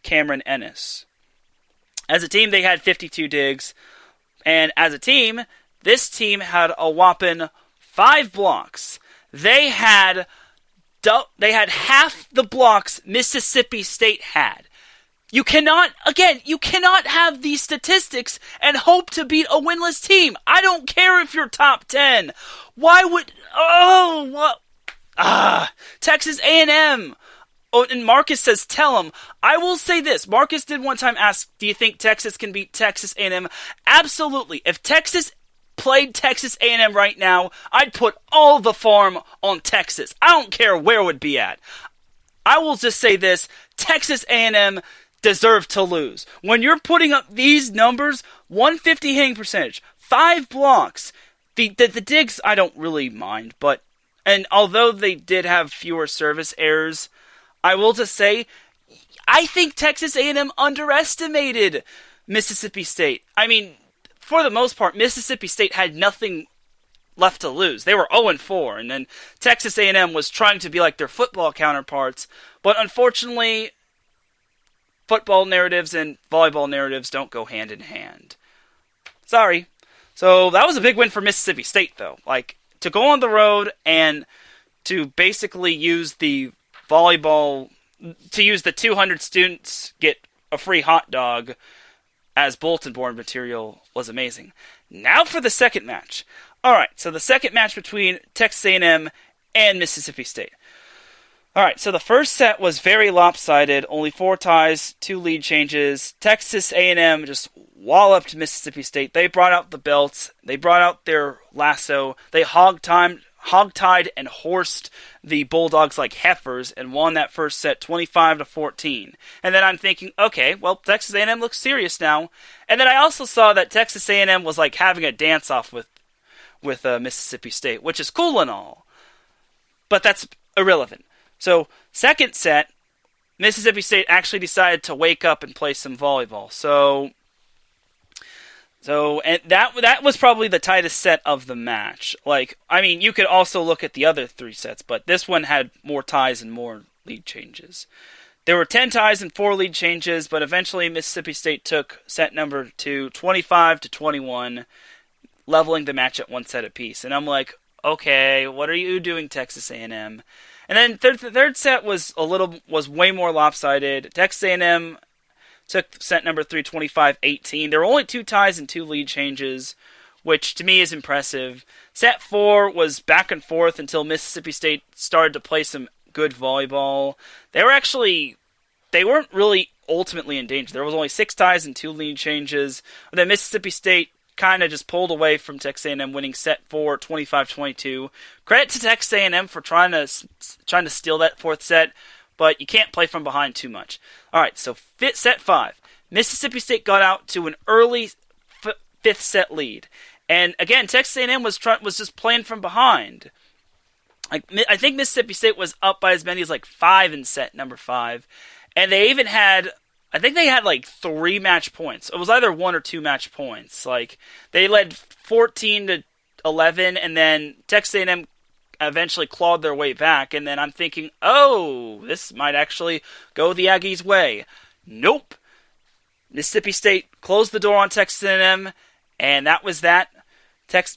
Cameron Ennis. As a team, they had 52 digs. And as a team, this team had a whopping 5 blocks. They had half the blocks Mississippi State had. You cannot have these statistics and hope to beat a winless team. I don't care if you're top 10. Texas A&M. Oh, and Marcus says, tell him. I will say this. Marcus did one time ask, do you think Texas can beat Texas A&M? Absolutely. If Texas played Texas A&M right now, I'd put all the farm on Texas. I don't care where it would be at. I will just say this, Texas A&M deserved to lose. When you're putting up these numbers, 150 hitting percentage, 5 blocks, the digs I don't really mind, and although they did have fewer service errors, I will just say, I think Texas A&M underestimated Mississippi State. I mean, for the most part, Mississippi State had nothing left to lose. They were 0-4, and then Texas A&M was trying to be like their football counterparts, but unfortunately, football narratives and volleyball narratives don't go hand in hand. Sorry. So that was a big win for Mississippi State, though. Like, to go on the road and to basically use the volleyball, to use the 200 students get a free hot dog as bulletin board material was amazing. Now for the second match. Alright, so the second match between Texas A&M and Mississippi State. Alright, so the first set was very lopsided, only 4 ties, 2 lead changes. Texas A&M just walloped Mississippi State. They brought out the belts, they brought out their lasso, they hogtied and horsed the Bulldogs like heifers and won that first set 25-14. And then I'm thinking, okay, well, Texas A&M looks serious now. And then I also saw that Texas A&M was like having a dance-off with Mississippi State, which is cool and all, but that's irrelevant. So, second set, Mississippi State actually decided to wake up and play some volleyball. So and that was probably the tightest set of the match. Like, I mean, you could also look at the other 3 sets, but this one had more ties and more lead changes. There were 10 ties and 4 lead changes, but eventually Mississippi State took set number 2, 25-21, leveling the match at 1 set apiece. And I'm like, okay, what are you doing, Texas A&M? And then the third set was way more lopsided. Texas A&M took set number 3, 25-18. There were only 2 ties and 2 lead changes, which to me is impressive. Set 4 was back and forth until Mississippi State started to play some good volleyball. They weren't really ultimately in danger. There was only 6 ties and 2 lead changes. But then Mississippi State kind of just pulled away from Texas A&M, winning set 4, 25-22. Credit to Texas A&M for trying to steal that 4th set, but you can't play from behind too much. All right, so set 5. Mississippi State got out to an early 5th set lead, and again, Texas A&M was just playing from behind. I think Mississippi State was up by as many as like 5 in set number 5, and they even had, I think they had like 3 match points. It was either 1 or 2 match points. Like, they led 14-11, and then Texas A&M eventually clawed their way back, and then I'm thinking, oh, this might actually go the Aggies' way. Nope. Mississippi State closed the door on Texas A&M, and that was that.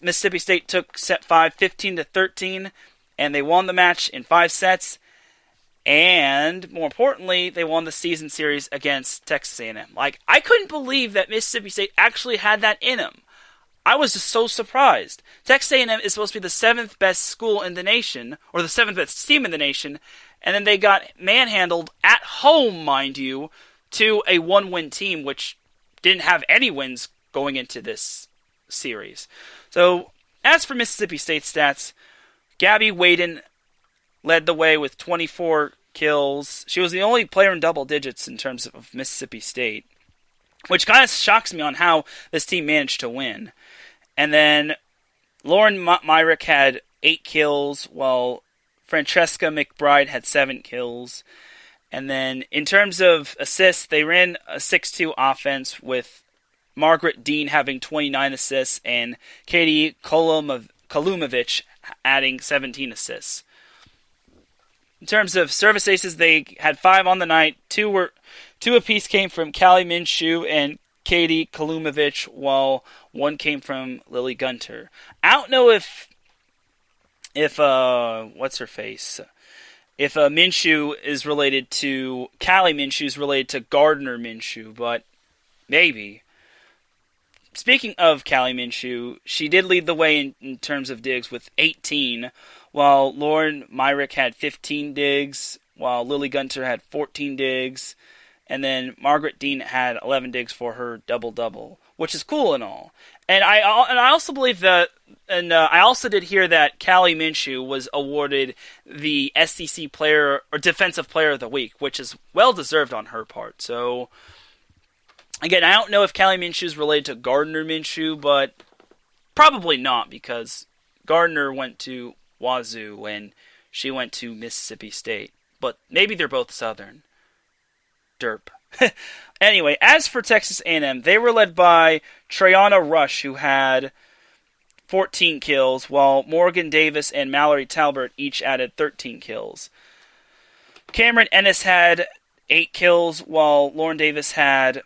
Mississippi State took set 5, 15-13, and they won the match in 5 sets. And more importantly, they won the season series against Texas A&M. Like, I couldn't believe that Mississippi State actually had that in them. I was just so surprised. Texas A&M is supposed to be the 7th best school in the nation, or the 7th best team in the nation, and then they got manhandled at home, mind you, to a 1-win team, which didn't have any wins going into this series. So, as for Mississippi State stats, Gabby Waden led the way with 24 kills. She was the only player in double digits in terms of Mississippi State, which kind of shocks me on how this team managed to win. And then Lauren Myrick had 8 kills, while Francesca McBride had 7 kills. And then in terms of assists, they ran a 6-2 offense with Margaret Dean having 29 assists and Katie Kolumovich adding 17 assists. In terms of service aces, they had 5 on the night. 2 apiece came from Callie Minshew and Katie Kolumovich, while 1 came from Lily Gunter. I don't know if what's her face? If Minshew is related to Callie Minshew is related to Gardner Minshew, but maybe. Speaking of Callie Minshew, she did lead the way in terms of digs with 18, while Lauren Myrick had 15 digs, while Lily Gunter had 14 digs, and then Margaret Dean had 11 digs for her double-double, which is cool and all. And I also believe that, and I also did hear that Callie Minshew was awarded the SEC Player or Defensive Player of the Week, which is well deserved on her part. So, again, I don't know if Callie Minshew is related to Gardner Minshew, but probably not, because Gardner went to Wazoo and she went to Mississippi State. But maybe they're both Southern. Derp. Anyway, as for Texas A&M, they were led by Treyana Rush, who had 14 kills, while Morgan Davis and Mallory Talbert each added 13 kills. Cameron Ennis had 8 kills, while Lauren Davis had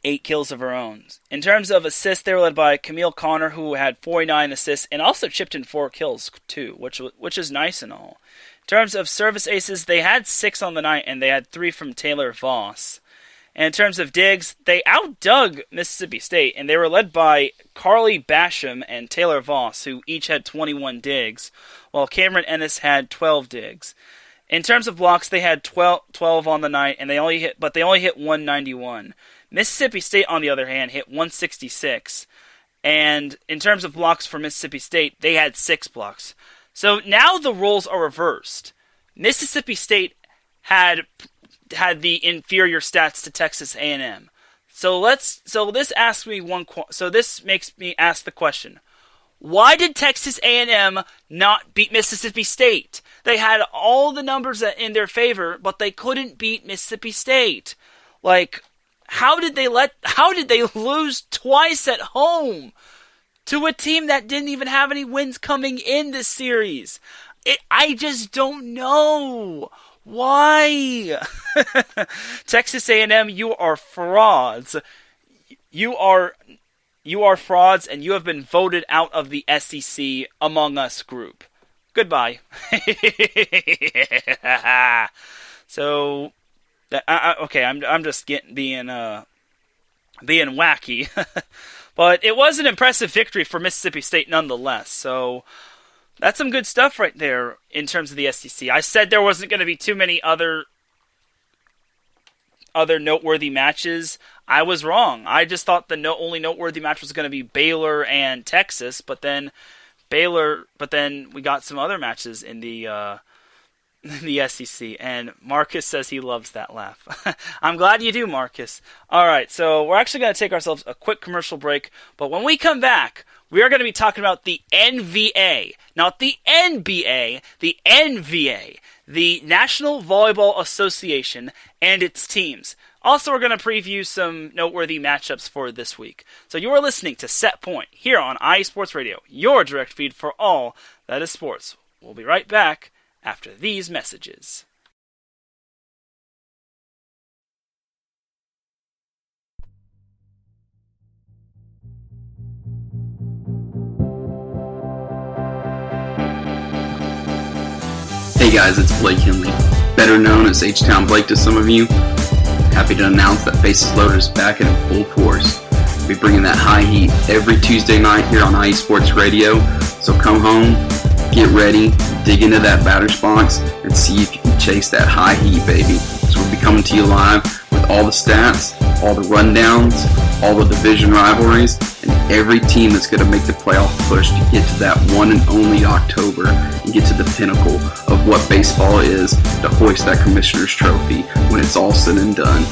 8 kills of her own. In terms of assists, they were led by Camille Connor, who had 49 assists, and also chipped in 4 kills, too, which is nice and all. In terms of service aces, they had 6 on the night, and they had 3 from Taylor Voss. And in terms of digs, they outdug Mississippi State, and they were led by Carly Basham and Taylor Voss, who each had 21 digs, while Cameron Ennis had 12 digs. In terms of blocks, they had 12 on the night, and they only hit 191. Mississippi State, on the other hand, hit 166. And in terms of blocks for Mississippi State, they had 6 blocks. So now the roles are reversed. Mississippi State had the inferior stats to Texas A&M. So this makes me ask the question: why did Texas A&M not beat Mississippi State? They had all the numbers in their favor, but they couldn't beat Mississippi State. Like, how did they lose twice at home to a team that didn't even have any wins coming in this series? I just don't know. Why? Texas A&M, you are frauds. You are frauds, and you have been voted out of the SEC Among Us group. Goodbye. So, okay, I'm just being wacky. But it was an impressive victory for Mississippi State nonetheless. So that's some good stuff right there in terms of the SEC. I said there wasn't going to be too many other noteworthy matches. I was wrong. I just thought the only noteworthy match was going to be Baylor and Texas, but then we got some other matches in the SEC, and Marcus says he loves that laugh. I'm glad you do, Marcus. Alright, so we're actually going to take ourselves a quick commercial break, but when we come back, we are going to be talking about the NVA, not the NBA, the NVA, the National Volleyball Association, and its teams. Also, we're going to preview some noteworthy matchups for this week. So you are listening to Set Point here on iSports Radio, your direct feed for all that is sports. We'll be right back after these messages. Hey guys, it's Blake Henley, better known as H-Town Blake to some of you. Happy to announce that Bases Loaded is back and in full force. We'll be bringing that high heat every Tuesday night here on iSports Radio. So come home, get ready, dig into that batter's box, and see if you can chase that high heat, baby. So we'll be coming to you live with all the stats, all the rundowns, all the division rivalries, and every team that's going to make the playoff push to get to that one and only October and get to the pinnacle of what baseball is, to hoist that Commissioner's Trophy when it's all said and done.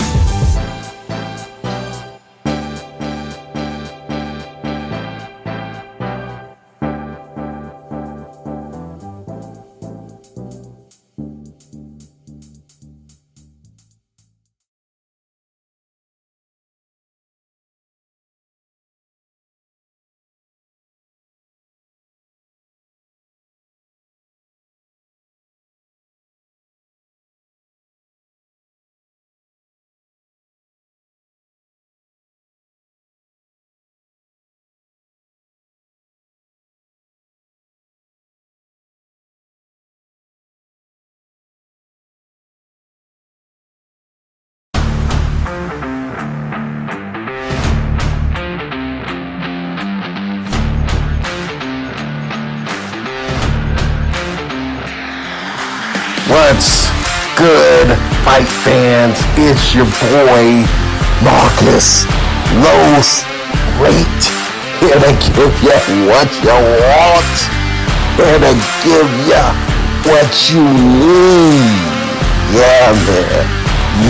What's good, fight fans? It's your boy, Marcus Los great. Here to give you what you want. Here to give you what you need. Yeah, man.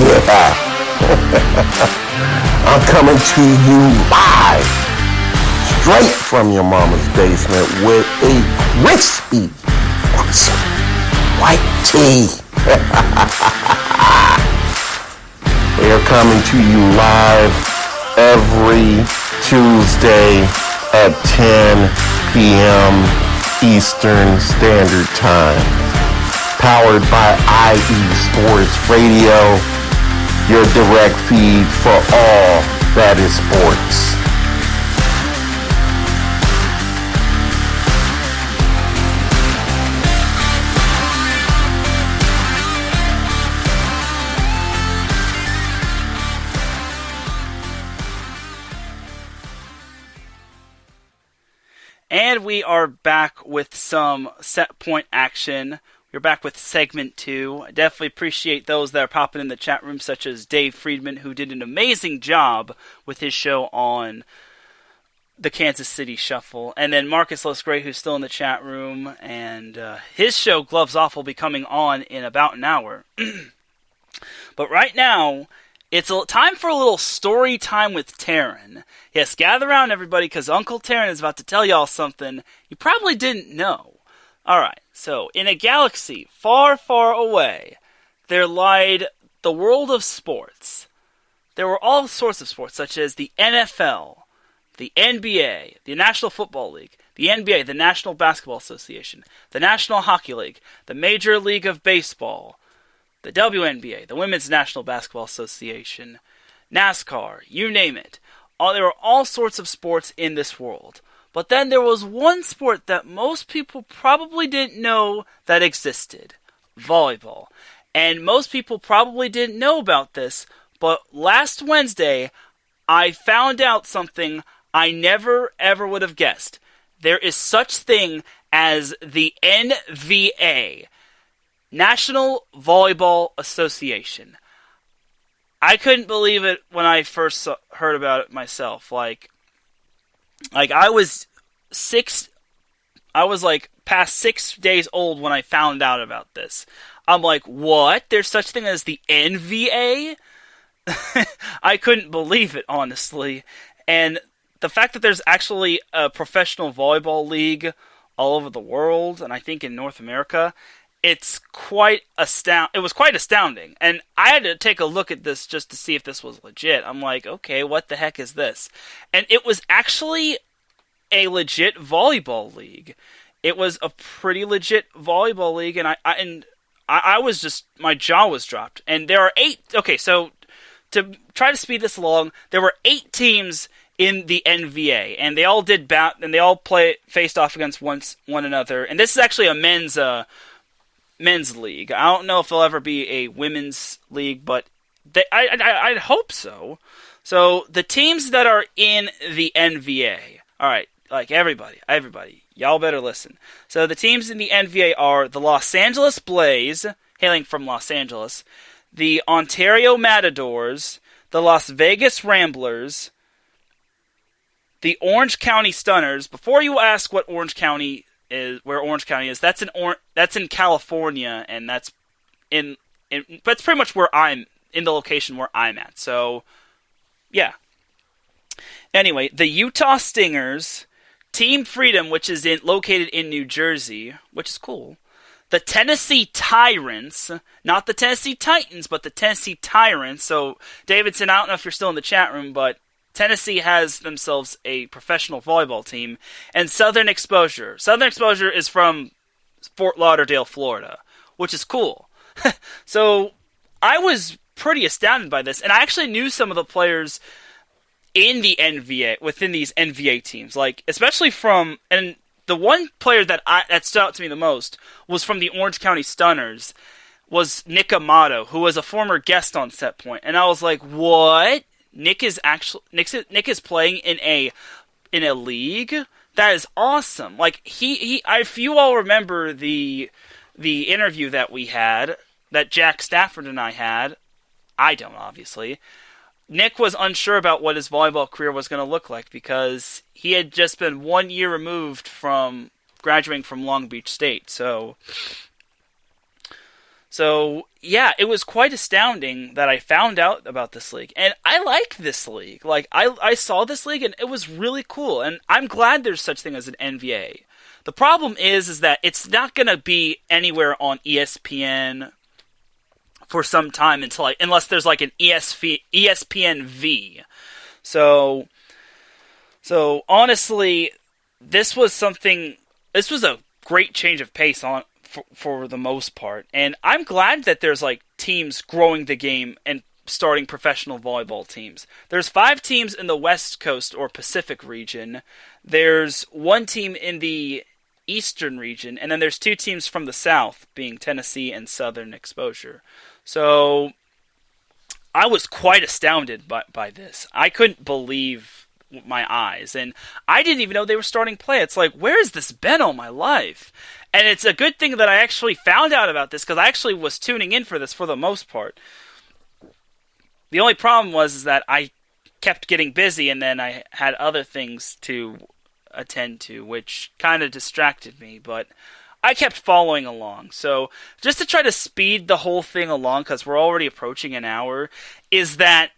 Yeah. I'm coming to you live, straight from your mama's basement with a crispy, awesome white tea. We're coming to you live every Tuesday at 10 p.m. Eastern Standard Time. Powered by IE Sports Radio, your direct feed for all that is sports. And we are back with some set point action. We're back with segment 2. I definitely appreciate those that are popping in the chat room, such as Dave Friedman, who did an amazing job with his show on the Kansas City Shuffle. And then Marcus Losgray, who's still in the chat room. And his show, Gloves Off, will be coming on in about an hour. But right now, it's time for a little story time with Teran. Yes, gather around, everybody, because Uncle Teran is about to tell y'all something you probably didn't know. Alright, so in a galaxy far, far away, there lied the world of sports. There were all sorts of sports, such as the NFL, the NBA, the National Football League, the NBA, the National Basketball Association, the National Hockey League, the Major League of Baseball, the WNBA, the Women's National Basketball Association, NASCAR, you name it. There were all sorts of sports in this world. But then there was one sport that most people probably didn't know that existed. Volleyball. And most people probably didn't know about this, but last Wednesday, I found out something I never ever would have guessed. There is such thing as the NVA, National Volleyball Association. I couldn't believe it when I first heard about it myself. Like I was past 6 days old when I found out about this. I'm like, what? There's such thing as the NVA? I couldn't believe it, honestly. And the fact that there's actually a professional volleyball league all over the world, and I think in North America, it was quite astounding. And I had to take a look at this just to see if this was legit. I'm like, okay, what the heck is this? And it was actually a legit volleyball league. It was a pretty legit volleyball league, and I was just, my jaw was dropped. And there are 8, okay, so to try to speed this along, there were 8 teams in the NVA, and they all did and they all faced off against one another. And this is actually a men's league. I don't know if there'll ever be a women's league, but I'd hope so. So the teams that are in the NVA, all right, like everybody, y'all better listen. So the teams in the NVA are the Los Angeles Blaze, hailing from Los Angeles, the Ontario Matadors, the Las Vegas Ramblers, the Orange County Stunners. Before you ask what Orange County is, where Orange County is, that's in California, and that's pretty much where I'm in, the location where I'm at. So, yeah. Anyway, the Utah Stingers, Team Freedom, which is located in New Jersey, which is cool. The Tennessee Tyrants, not the Tennessee Titans, but the Tennessee Tyrants. So, Davidson, I don't know if you're still in the chat room, but Tennessee has themselves a professional volleyball team. And Southern Exposure. Southern Exposure is from Fort Lauderdale, Florida, which is cool. So, I was pretty astounded by this, and I actually knew some of the players in the NVA, within these NVA teams, like, especially from, and the one player that stood out to me the most was from the Orange County Stunners, was Nick Amato, who was a former guest on Set Point, and I was like, what? Nick is playing in a league? That is awesome. Like, if you all remember the interview that we had, that Jack Stafford and I had, I don't, obviously, Nick was unsure about what his volleyball career was going to look like because he had just been 1 year removed from graduating from Long Beach State. So yeah, it was quite astounding that I found out about this league. And I like this league. Like, I saw this league, and it was really cool. And I'm glad there's such thing as an NVA. The problem is that it's not going to be anywhere on ESPN for some time unless there's like an ESPN V. So honestly, this was a great change of pace for the most part. And I'm glad that there's like teams growing the game and starting professional volleyball teams. There's 5 teams in the West Coast or Pacific region. There's 1 team in the Eastern region, and then there's 2 teams from the South, being Tennessee and Southern Exposure. So I was quite astounded by this. I couldn't believe my eyes, and I didn't even know they were starting play. It's like, where has this been all my life? And it's a good thing that I actually found out about this, because I actually was tuning in for this for the most part. The only problem was that I kept getting busy, and then I had other things to attend to, which kind of distracted me, but I kept following along. So just to try to speed the whole thing along, because we're already approaching an hour, is that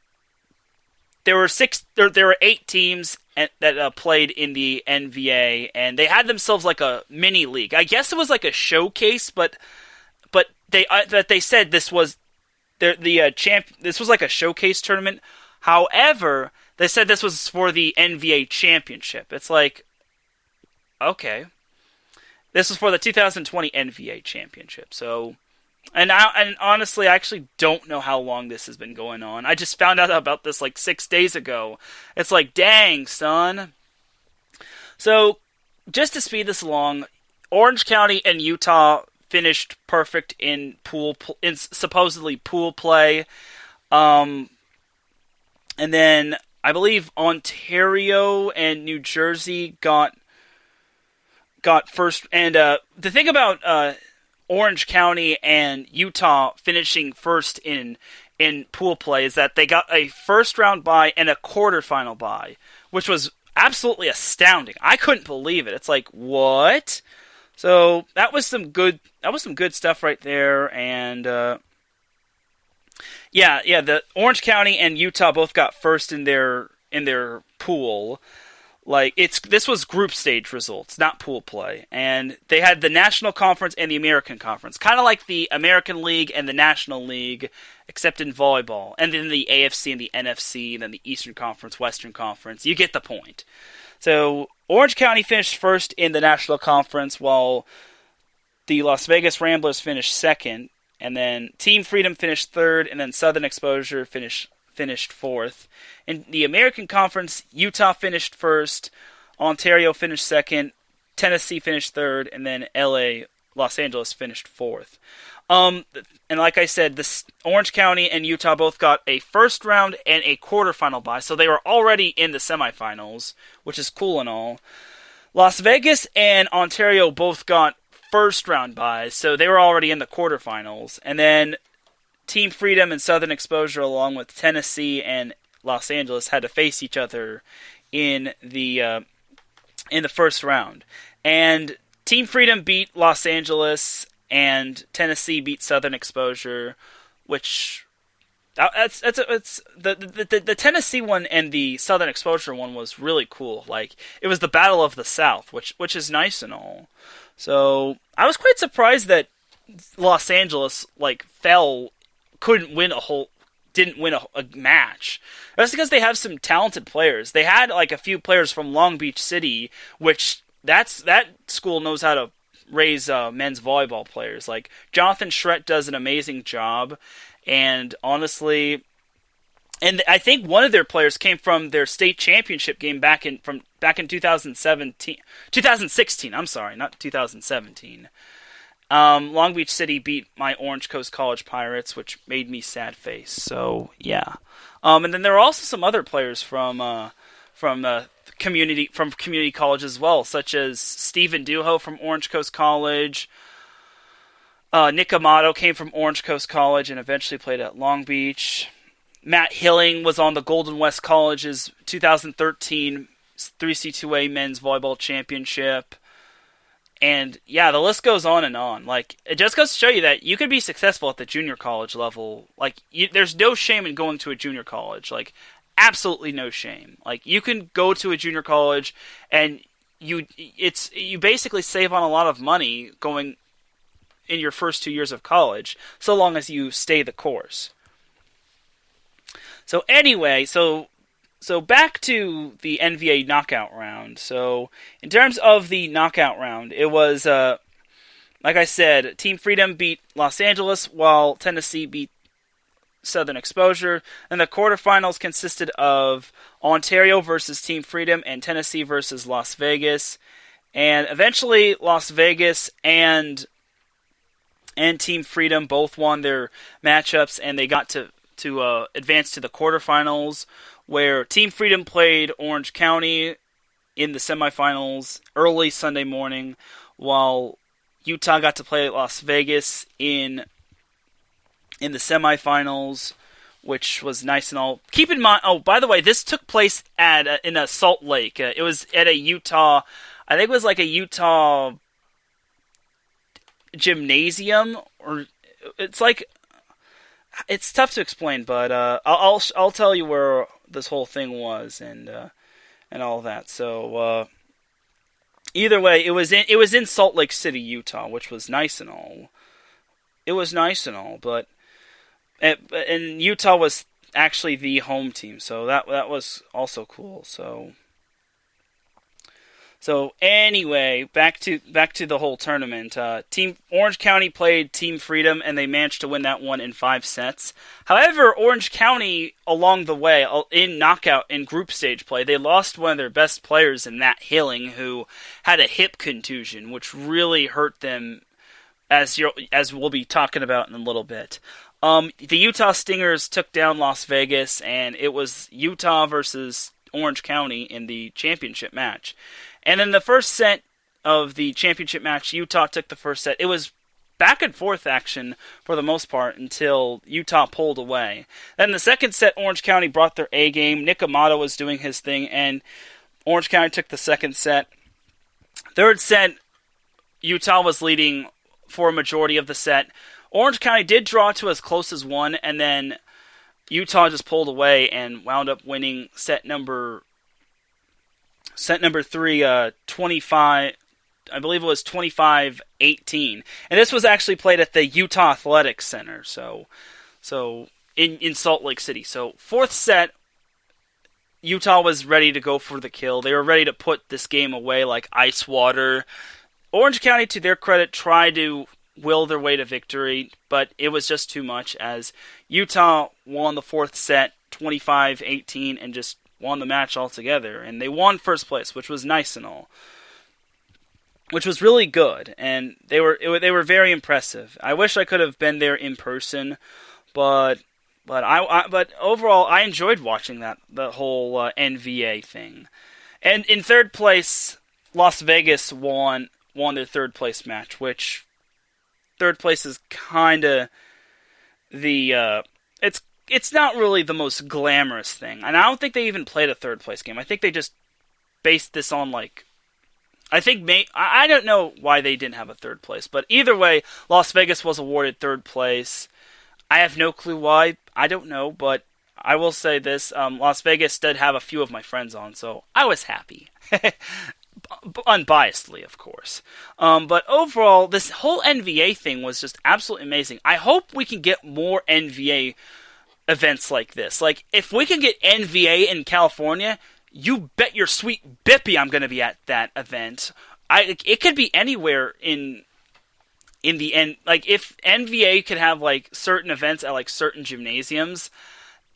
there were 8 teams that played in the NVA, and they had themselves like a mini league. I guess it was like a showcase, but they said this was this was like a showcase tournament. However, they said this was for the NVA championship. It's like, okay, this was for the 2020 NVA championship. So, and honestly, I actually don't know how long this has been going on. I just found out about this like 6 days ago. It's like, dang, son. So, just to speed this along, Orange County and Utah finished perfect in supposedly pool play. And then I believe Ontario and New Jersey got first. And the thing about Orange County and Utah finishing first in pool play is that they got a first round bye and a quarterfinal bye, which was absolutely astounding. I couldn't believe it. It's like, what? So that was some good stuff right there. And yeah, the Orange County and Utah both got first in their pool. Like, this was group stage results, not pool play. And they had the National Conference and the American Conference, kind of like the American League and the National League, except in volleyball. And then the AFC and the NFC, and then the Eastern Conference, Western Conference. You get the point. So Orange County finished first in the National Conference, while the Las Vegas Ramblers finished second. And then Team Freedom finished third, and then Southern Exposure finished fourth. In the American Conference, Utah finished first, Ontario finished second, Tennessee finished third, and then Los Angeles finished fourth. And like I said, Orange County and Utah both got a first round and a quarterfinal bye, so they were already in the semifinals, which is cool and all. Las Vegas and Ontario both got first round byes, so they were already in the quarterfinals. And then Team Freedom and Southern Exposure, along with Tennessee and Los Angeles, had to face each other in the first round. And Team Freedom beat Los Angeles, and Tennessee beat Southern Exposure, which the Tennessee one and the Southern Exposure one was really cool. Like, it was the Battle of the South, which is nice and all. So I was quite surprised that Los Angeles didn't win a match. That's because they have some talented players. They had like a few players from Long Beach City, which that school knows how to raise men's volleyball players. Like, Jonathan Schrett does an amazing job, and honestly, and I think one of their players came from their state championship game back in 2016. I'm sorry, not 2017. Long Beach City beat my Orange Coast College Pirates, which made me sad face. So and then there are also some other players from community college as well, such as Stephen Duho from Orange Coast College. Nick Amato came from Orange Coast College and eventually played at Long Beach. Matt Hilling was on the Golden West College's 2013 3C2A Men's Volleyball Championship. And yeah, the list goes on and on. Like, it just goes to show you that you could be successful at the junior college level. Like, there's no shame in going to a junior college. Like, absolutely no shame. Like, you can go to a junior college and you basically save on a lot of money going in your first 2 years of college, so long as you stay the course. So anyway, so back to the NVA knockout round. So in terms of the knockout round, it was, like I said, Team Freedom beat Los Angeles while Tennessee beat Southern Exposure. And the quarterfinals consisted of Ontario versus Team Freedom and Tennessee versus Las Vegas. And eventually Las Vegas and Team Freedom both won their matchups, and they got to advance to the quarterfinals, where Team Freedom played Orange County in the semifinals early Sunday morning, while Utah got to play Las Vegas in the semifinals, which was nice and all. Keep in mind, oh, by the way, this took place in a Salt Lake. It was at a Utah, I think it was like a Utah gymnasium, or it's like, it's tough to explain, but I'll tell you where this whole thing was and all that. So either way, it was in Salt Lake City, Utah, which was nice and all. It was nice and all, but and Utah was actually the home team, so that was also cool. So anyway, back to the whole tournament. Team Orange County played Team Freedom, and they managed to win that one in 5 sets. However, Orange County, along the way, in group stage play, they lost one of their best players in Matt Hilling, who had a hip contusion, which really hurt them, as we'll be talking about in a little bit. The Utah Stingers took down Las Vegas, and it was Utah versus Orange County in the championship match. And in the first set of the championship match, Utah took the first set. It was back and forth action for the most part until Utah pulled away. Then in the second set, Orange County brought their A game. Nick Amato was doing his thing, and Orange County took the second set. Third set, Utah was leading for a majority of the set. Orange County did draw to as close as 1, and then Utah just pulled away and wound up winning set number 3, 25, I believe it was 25-18. And this was actually played at the Utah Athletic Center, so in Salt Lake City. So fourth set, Utah was ready to go for the kill. They were ready to put this game away like ice water. Orange County, to their credit, tried to will their way to victory, but it was just too much, as Utah won the fourth set 25-18 and just won the match altogether, and they won first place, which was nice and all, which was really good, and they were very impressive. I wish I could have been there in person, but overall I enjoyed watching the whole NVA thing. And in third place, Las Vegas won their third place match, which third place is kind of the It's not really the most glamorous thing, and I don't think they even played a third place game. I think they just based this on I don't know why they didn't have a third place, but either way, Las Vegas was awarded third place. I have no clue why. I don't know, but I will say this: Las Vegas did have a few of my friends on, so I was happy. Unbiasedly, of course. But overall, this whole NVA thing was just absolutely amazing. I hope we can get more NVA events like this. Like, if we can get NVA in California, you bet your sweet bippy I'm going to be at that event. It could be anywhere in the end. Like, if NVA could have like certain events at like certain gymnasiums,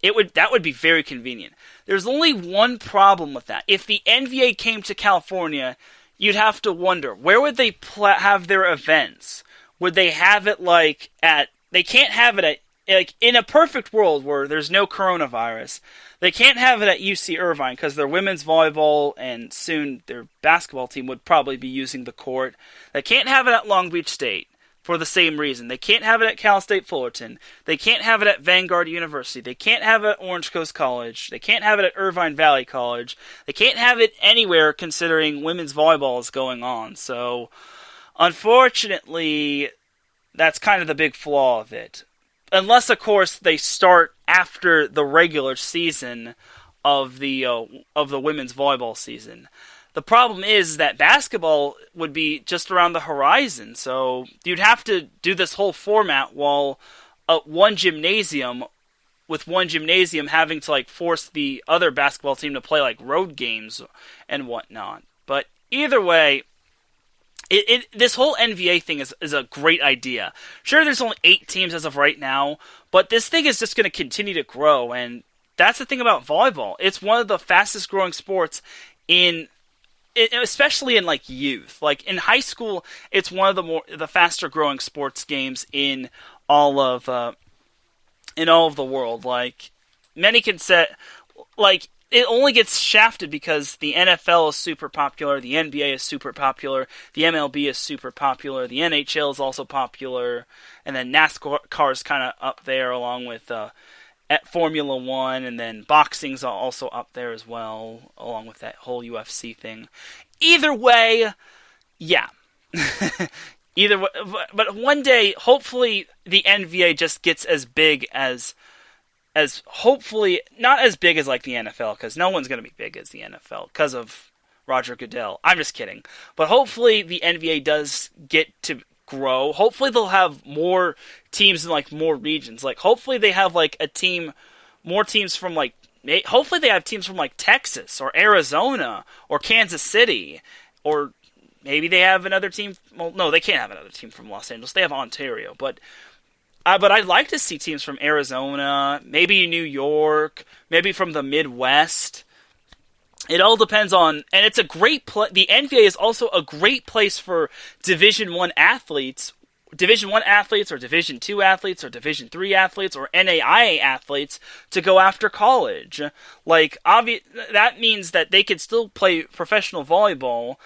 that would be very convenient. There's only one problem with that. If the NVA came to California, you'd have to wonder, where would they have their events? Would they have it like at... They can't have it at... Like, in a perfect world where there's no coronavirus, they can't have it at UC Irvine because their women's volleyball and soon their basketball team would probably be using the court. They can't have it at Long Beach State. for the same reason. They can't have it at Cal State Fullerton. They can't have it at Vanguard University. They can't have it at Orange Coast College. They can't have it at Irvine Valley College. They can't have it anywhere considering women's volleyball is going on. So, unfortunately, that's kind of the big flaw of it. Unless, of course, they start after the regular season of the women's volleyball season. The problem is that basketball would be just around the horizon, so you'd have to do this whole format while one gymnasium having to force the other basketball team to play road games and whatnot. But either way, this whole NVA thing is a great idea. Sure, there's only 8 teams as of right now, but this thing is just going to continue to grow, and that's the thing about volleyball. It's one of the fastest growing sports especially in youth. In high school, it's one of the faster growing sports games in all of the world. Many can say, it only gets shafted because the NFL is super popular, the NBA is super popular, the MLB is super popular, the NHL is also popular, and then NASCAR is kind of up there along with at Formula 1, and then boxing's also up there as well, along with that whole UFC thing. Either way, yeah. Either way, but one day, hopefully, the NVA just gets as big as hopefully, not as big as the NFL, because no one's going to be big as the NFL, because of Roger Goodell. I'm just kidding. But hopefully, the NVA does get to grow. Hopefully they'll have more teams in more regions. Hopefully they have more teams from hopefully they have teams from Texas or Arizona or Kansas City, or maybe they have another team. Well, no, they can't have another team from Los Angeles. They have Ontario, but I'd like to see teams from Arizona, maybe New York, maybe from the Midwest. It all depends on, and it's a great the NVA is also a great place for Division I athletes, or Division II athletes, or Division III athletes, or NAIA athletes to go after college. That means that they could still play professional volleyball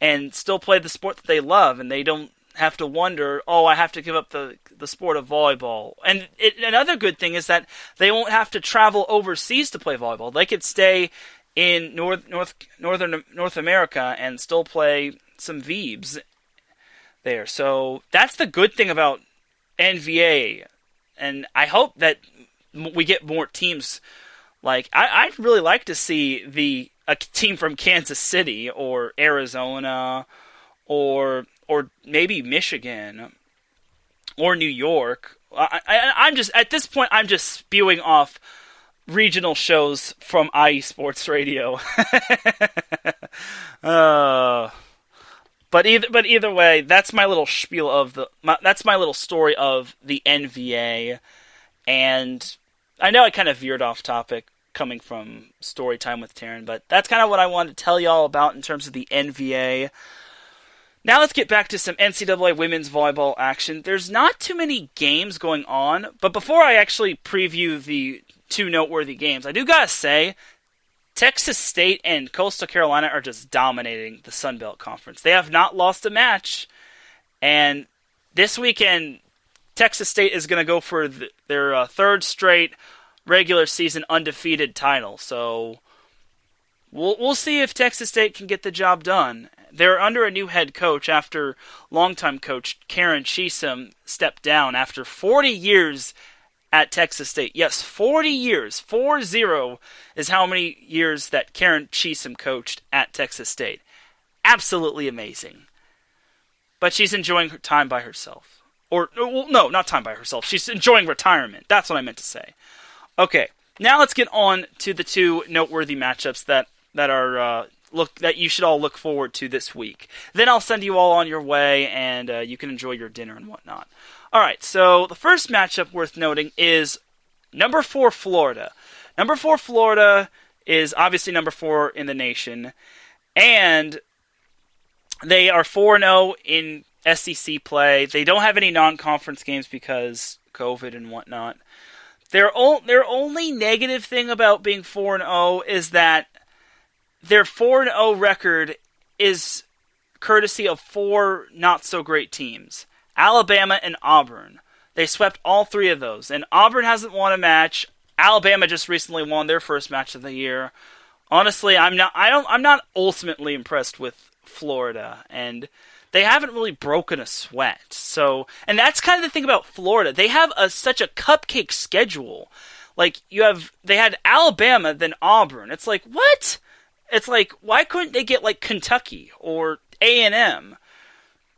and still play the sport that they love, and they don't have to wonder, I have to give up the sport of volleyball. And another good thing is that they won't have to travel overseas to play volleyball. They could stay in North America and still play some Veebs there. So that's the good thing about NVA, and I hope that we get more teams. I'd really like to see a team from Kansas City or Arizona or maybe Michigan or New York. I'm just at this point I'm just spewing off regional shows from IE Sports Radio. But either way, that's my little spiel that's my little story of the NVA, and I know I kind of veered off topic coming from story time with Teran, but that's kind of what I wanted to tell y'all about in terms of the NVA. Now let's get back to some NCAA women's volleyball action. There's not too many games going on, but before I actually preview the 2 noteworthy games, I do gotta say, Texas State and Coastal Carolina are just dominating the Sun Belt Conference. They have not lost a match, and this weekend, Texas State is going to go for their third straight regular season undefeated title. So we'll see if Texas State can get the job done. They're under a new head coach after longtime coach Karen Cheesom stepped down after 40 years at Texas State. Yes, 40 years. 40 is how many years that Karen Cheesom coached at Texas State. Absolutely amazing. But she's enjoying her time by herself. No, not time by herself. She's enjoying retirement. That's what I meant to say. Okay, now let's get on to the 2 noteworthy matchups that are that you should all look forward to this week. Then I'll send you all on your way, and you can enjoy your dinner and whatnot. All right, so the first matchup worth noting is number 4 Florida. Number 4 Florida is obviously number 4 in the nation, and they are 4-0 in SEC play. They don't have any non-conference games because COVID and whatnot. Their only negative thing about being 4-0 is that their 4-0 record is courtesy of 4 not-so-great teams. Alabama, and Auburn. They swept all three of those. And Auburn hasn't won a match. Alabama just recently won their first match of the year. Honestly, I'm not ultimately impressed with Florida, and they haven't really broken a sweat. So, and that's kind of the thing about Florida. They have such a cupcake schedule. Like, they had Alabama, then Auburn. It's like, what? It's like, why couldn't they get, like, Kentucky or A&M?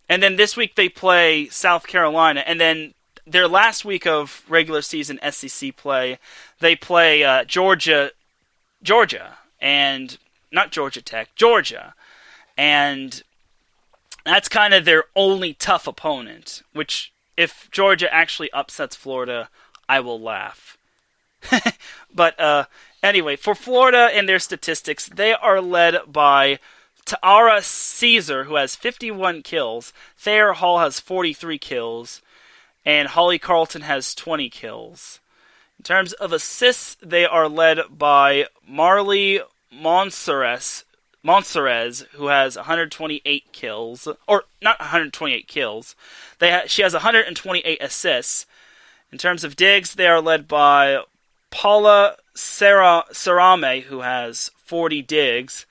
And then this week they play South Carolina. And then their last week of regular season SEC play, they play Georgia, and not Georgia Tech, Georgia. And that's kind of their only tough opponent, which, if Georgia actually upsets Florida, I will laugh. But anyway, for Florida and their statistics, they are led by Ta'ara Caesar, who has 51 kills. Thayer Hall has 43 kills. And Holly Carlton has 20 kills. In terms of assists, they are led by Marley Monserez, who has 128 kills. Or, not 128 kills. She has 128 assists. In terms of digs, they are led by Paula Sarame, who has 40 digs.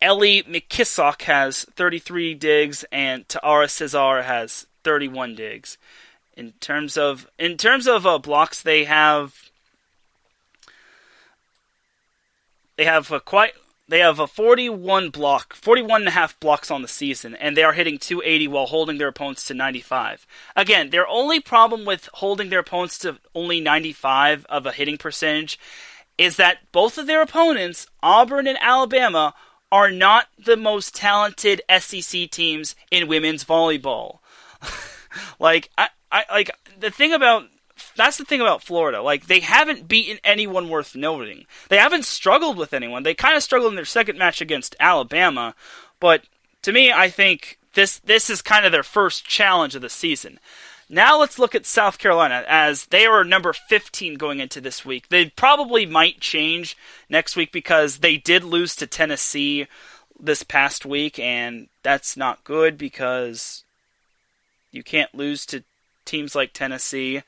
Ellie McKissock has 33 digs, and Ta'ara Cesar has 31 digs. In terms of blocks, they have a 41 and a half blocks on the season, and they are hitting .280 while holding their opponents to 95. Again, their only problem with holding their opponents to only 95 of a hitting percentage is that both of their opponents, Auburn and Alabama, are not the most talented SEC teams in women's volleyball. That's the thing about Florida. Like, they haven't beaten anyone worth noting. They haven't struggled with anyone. They kind of struggled in their second match against Alabama, but to me, I think this is kind of their first challenge of the season. Now let's look at South Carolina, as they were number 15 going into this week. They probably might change next week because they did lose to Tennessee this past week, and that's not good because you can't lose to teams like Tennessee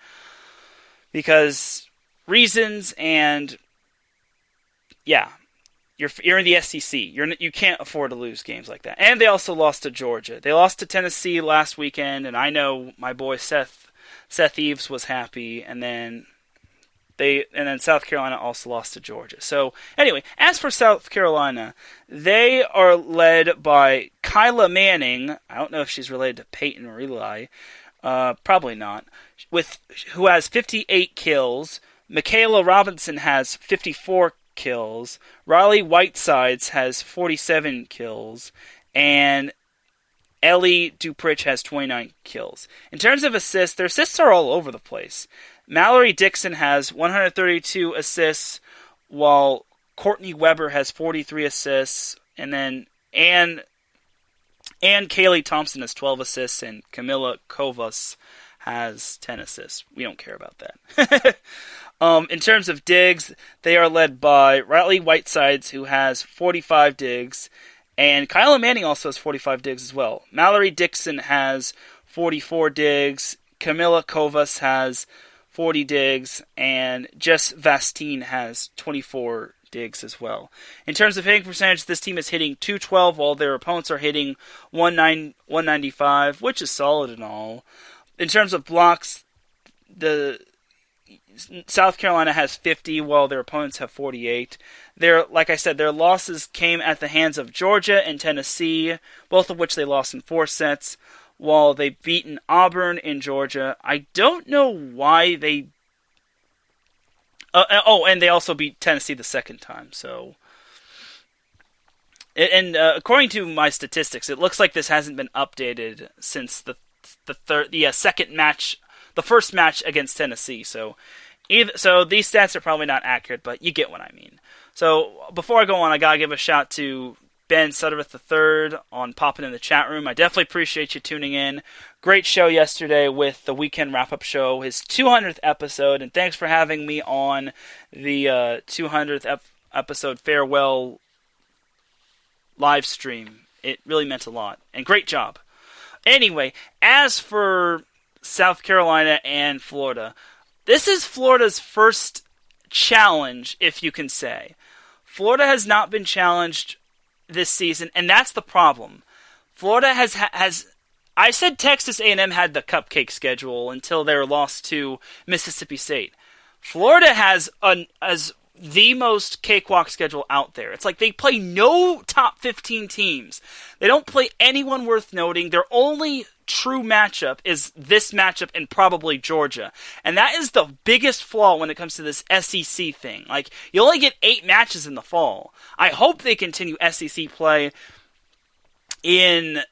because reasons, and yeah, you're in the SEC. You can't afford to lose games like that. And they also lost to Georgia. They lost to Tennessee last weekend, and I know my boy Seth Eves was happy, and then South Carolina also lost to Georgia. So anyway, as for South Carolina, they are led by Kyla Manning. I don't know if she's related to Peyton or Eli. Probably not. Who has 58 kills. Michaela Robinson has 54 kills. Riley Whitesides has 47 kills. And Ellie Duprich has 29 kills. In terms of assists, their assists are all over the place. Mallory Dixon has 132 assists, while Courtney Weber has 43 assists. And then Ann Kaylee Thompson has 12 assists, and Camilla Kovas has 10 assists. We don't care about that. In terms of digs, they are led by Riley Whitesides, who has 45 digs, and Kyla Manning also has 45 digs as well. Mallory Dixon has 44 digs, Camilla Kovas has 40 digs, and Jess Vastine has 24 digs as well. In terms of hitting percentage, this team is hitting .212 while their opponents are hitting .195, which is solid and all. In terms of blocks, the South Carolina has 50 while their opponents have 48. Like I said, their losses came at the hands of Georgia and Tennessee, both of which they lost in 4 sets, while they've beaten Auburn and Georgia. I don't know why they... and they also beat Tennessee the second time. So, and according to my statistics, it looks like this hasn't been updated since the second match, the first match against Tennessee. So these stats are probably not accurate, but you get what I mean. So before I go on, I gotta give a shout to Ben Suttereth III on popping in the chat room. I definitely appreciate you tuning in. Great show yesterday with the weekend wrap-up show, his 200th episode, and thanks for having me on the 200th episode farewell live stream. It really meant a lot, and great job. Anyway, as for South Carolina and Florida, this is Florida's first challenge, if you can say. Florida has not been challenged this season, and that's the problem. Florida has I said Texas A&M had the cupcake schedule until their loss to Mississippi State. Florida has the most cakewalk schedule out there. It's like they play no top 15 teams. They don't play anyone worth noting. Their only true matchup is this matchup and probably Georgia. And that is the biggest flaw when it comes to this SEC thing. Like, you only get 8 matches in the fall. I hope they continue SEC play in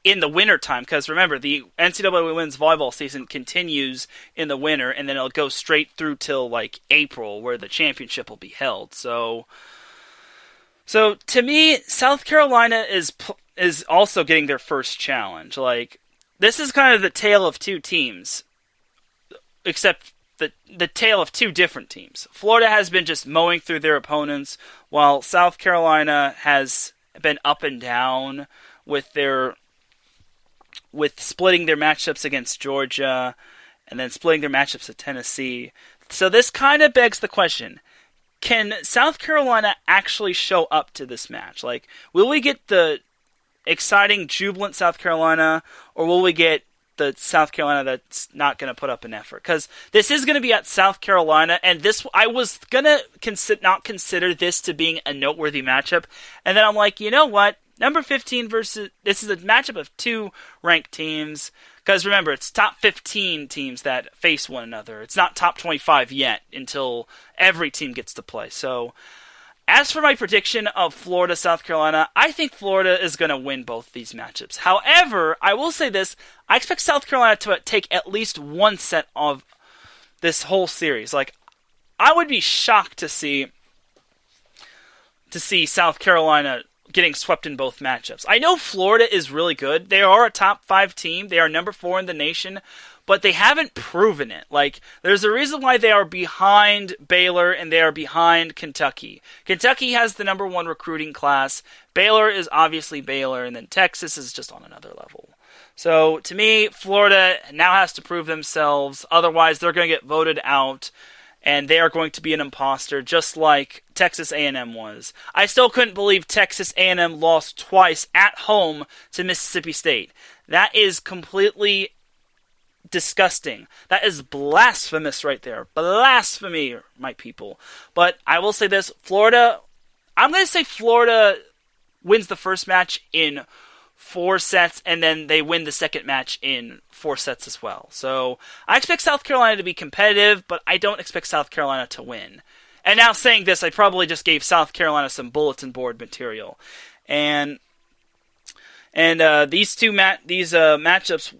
the winter time, because remember, the NCAA women's volleyball season continues in the winter, and then it'll go straight through till like April, where the championship will be held. So to me, South Carolina is also getting their first challenge. Like, this is kind of the tale of two teams, except the tale of two different teams. Florida has been just mowing through their opponents, while South Carolina has been up and down with splitting their matchups against Georgia, and then splitting their matchups at Tennessee. So this kind of begs the question, can South Carolina actually show up to this match? Like, will we get the exciting, jubilant South Carolina, or will we get the South Carolina that's not going to put up an effort? Because this is going to be at South Carolina, and this I was going to not consider this to being a noteworthy matchup, and then I'm like, you know what? Number 15 versus... This is a matchup of two ranked teams. Because remember, it's top 15 teams that face one another. It's not top 25 yet until every team gets to play. So, as for my prediction of Florida, South Carolina, I think Florida is going to win both these matchups. However, I will say this. I expect South Carolina to take at least one set of this whole series. Like, I would be shocked to see South Carolina getting swept in both matchups. I know Florida is really good. They are a top 5 team. They are number 4 in the nation, but they haven't proven it. Like, there's a reason why they are behind Baylor and they are behind Kentucky. Kentucky has the number 1 recruiting class. Baylor is obviously Baylor, and then Texas is just on another level. So, to me, Florida now has to prove themselves. Otherwise, they're going to get voted out, and they are going to be an imposter, just like Texas A&M was. I still couldn't believe Texas A&M lost twice at home to Mississippi State. That is completely disgusting. That is blasphemous right there. Blasphemy, my people. But I will say this, I'm going to say Florida wins the first match in 4 sets, and then they win the second match in 4 sets as well. So I expect South Carolina to be competitive, but I don't expect South Carolina to win. And now saying this, I probably just gave South Carolina some bulletin board material. And these matchups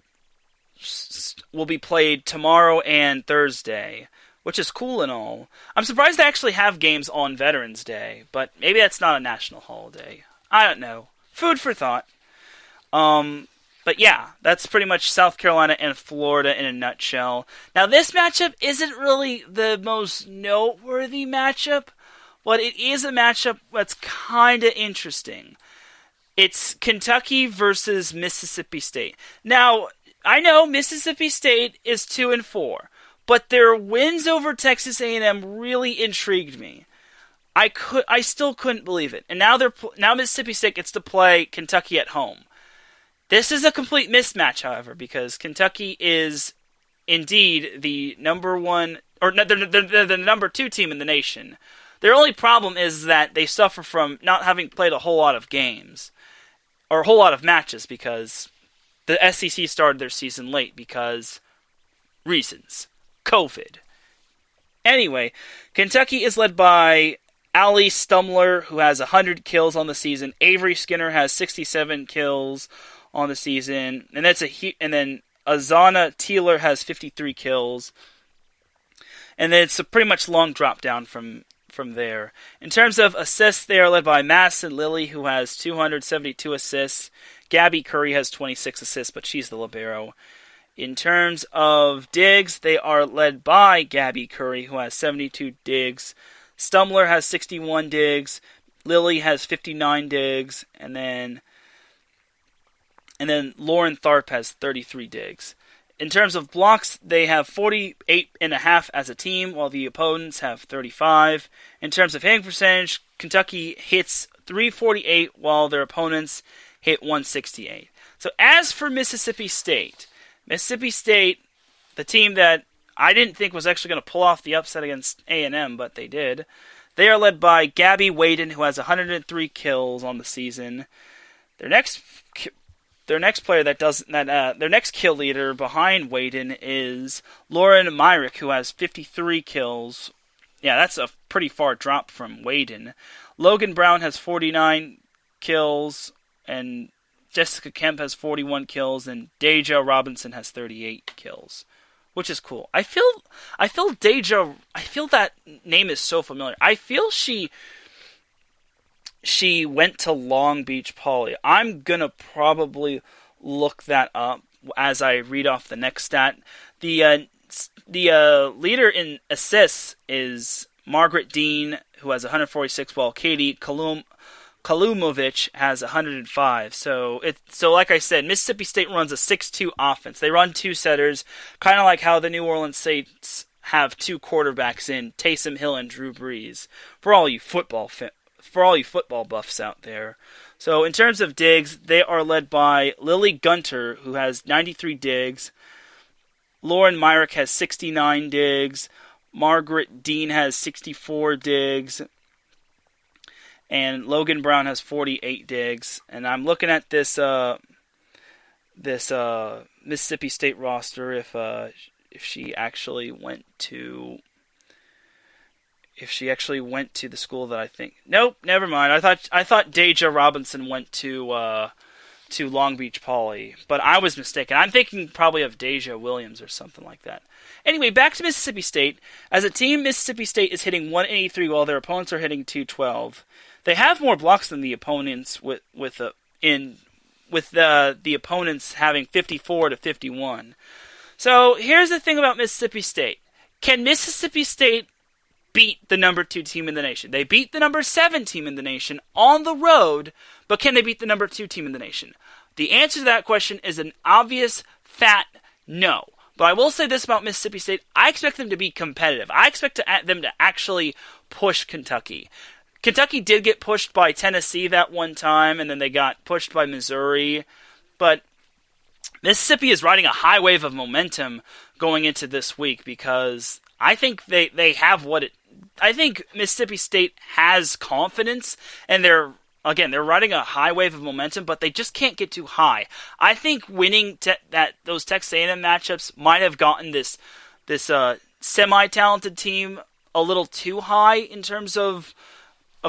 will be played tomorrow and Thursday, which is cool and all. I'm surprised they actually have games on Veterans Day, but maybe that's not a national holiday. I don't know. Food for thought. But yeah, that's pretty much South Carolina and Florida in a nutshell. Now, this matchup isn't really the most noteworthy matchup, but it is a matchup that's kind of interesting. It's Kentucky versus Mississippi State. Now, I know Mississippi State is 2-4, but their wins over Texas A&M really intrigued me. I still couldn't believe it. And now Mississippi State gets to play Kentucky at home. This is a complete mismatch, however, because Kentucky is indeed the number 1, or they're the number 2 team in the nation. Their only problem is that they suffer from not having played a whole lot of games, or a whole lot of matches, because the SEC started their season late because reasons. COVID. Anyway, Kentucky is led by Ali Stumler, who has 100 kills on the season. Avery Skinner has 67 kills on the season, and then Azana Teeler has 53 kills, and then it's a pretty much long drop down from there. In terms of assists, they are led by Madison Lilly, who has 272 assists. Gabby Curry has 26 assists, but she's the libero. In terms of digs, they are led by Gabby Curry, who has 72 digs. Stumler has 61 digs. Lilly has 59 digs, and then And then Lauren Tharp has 33 digs. In terms of blocks, they have 48.5 as a team, while the opponents have 35. In terms of hitting percentage, Kentucky hits .348, while their opponents hit .168. So as for Mississippi State, the team that I didn't think was actually going to pull off the upset against A&M, but they did. They are led by Gabby Waden, who has 103 kills on the season. Their next player their next kill leader behind Waden is Lauren Myrick, who has 53 kills. Yeah, that's a pretty far drop from Waden. Logan Brown has 49 kills, and Jessica Kemp has 41 kills, and Deja Robinson has 38 kills, which is cool. I feel Deja. I feel that name is so familiar. I feel she went to Long Beach Poly. I'm gonna probably look that up as I read off the next stat. The leader in assists is Margaret Dean, who has 146, while Katie Kalumovich has 105. So like I said, Mississippi State runs a 6-2 offense. They run two setters, kind of like how the New Orleans Saints have two quarterbacks in Taysom Hill and Drew Brees. For all you football buffs out there. So in terms of digs, they are led by Lily Gunter, who has 93 digs. Lauren Myrick has 69 digs. Margaret Dean has 64 digs. And Logan Brown has 48 digs. And I'm looking at this Mississippi State roster if she actually went to the school that I think. Nope, never mind. I thought Deja Robinson went to Long Beach Poly, but I was mistaken. I'm thinking probably of Deja Williams or something like that. Anyway, back to Mississippi State. As a team, Mississippi State is hitting 183 while their opponents are hitting 212. They have more blocks than the opponents with the opponents having 54 to 51. So here's the thing about Mississippi State. Can Mississippi State beat the number 2 team in the nation? They beat the number 7 team in the nation on the road, but can they beat the number 2 team in the nation? The answer to that question is an obvious, fat no. But I will say this about Mississippi State. I expect them to be competitive. I expect them to actually push Kentucky. Kentucky did get pushed by Tennessee that one time, and then they got pushed by Missouri. But Mississippi is riding a high wave of momentum going into this week because I think they have I think Mississippi State has confidence, and they're riding a high wave of momentum, but they just can't get too high. I think winning those Texas A&M matchups might have gotten this semi-talented team a little too high in terms of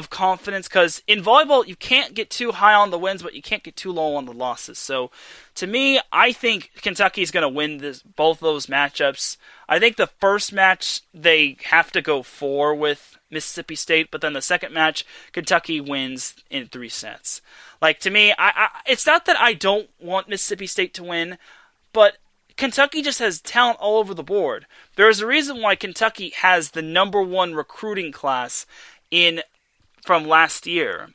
confidence, because in volleyball you can't get too high on the wins, but you can't get too low on the losses. So to me, I think Kentucky is going to win both those matchups. I think the first match they have to go 4 with Mississippi State, but then the second match Kentucky wins in 3 sets. Like, to me, it's not that I don't want Mississippi State to win, but Kentucky just has talent all over the board. There's a reason why Kentucky has the number 1 recruiting class from last year.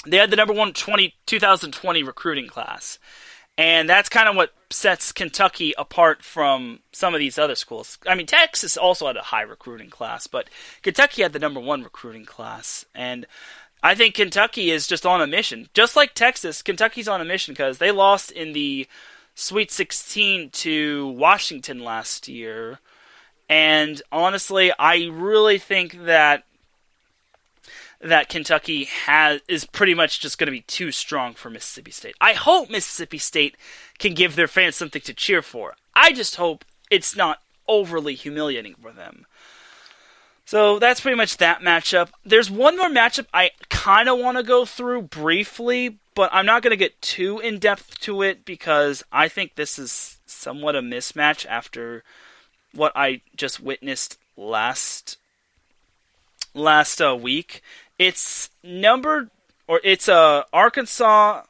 They had the number 1 2020 recruiting class. And that's kind of what sets Kentucky apart from some of these other schools. I mean, Texas also had a high recruiting class, but Kentucky had the number 1 recruiting class. And I think Kentucky is just on a mission. Just like Texas, Kentucky's on a mission because they lost in the Sweet 16 to Washington last year. And honestly, I really think that Kentucky is pretty much just going to be too strong for Mississippi State. I hope Mississippi State can give their fans something to cheer for. I just hope it's not overly humiliating for them. So that's pretty much that matchup. There's one more matchup I kind of want to go through briefly, but I'm not going to get too in-depth to it because I think this is somewhat a mismatch after what I just witnessed last week. It's Arkansas,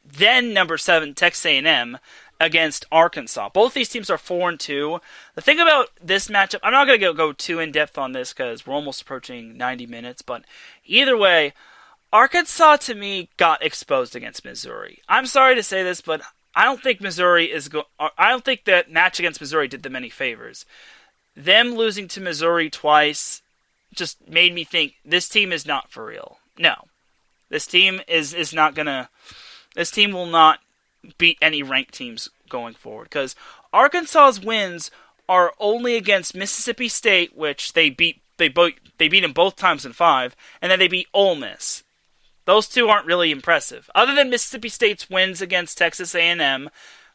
then number 7 Texas A&M against Arkansas. Both these teams are 4-2. The thing about this matchup, I'm not going to go too in depth on this because we're almost approaching 90 minutes, but either way, Arkansas, to me, got exposed against Missouri. I'm sorry to say this, but I don't think I don't think that match against Missouri did them any favors. Them losing to Missouri twice just made me think this team is not for real. No. This team is not gonna. This team will not beat any ranked teams going forward, because Arkansas's wins are only against Mississippi State, which they beat them both times in 5, and then they beat Ole Miss. Those two aren't really impressive. Other than Mississippi State's wins against Texas A&M,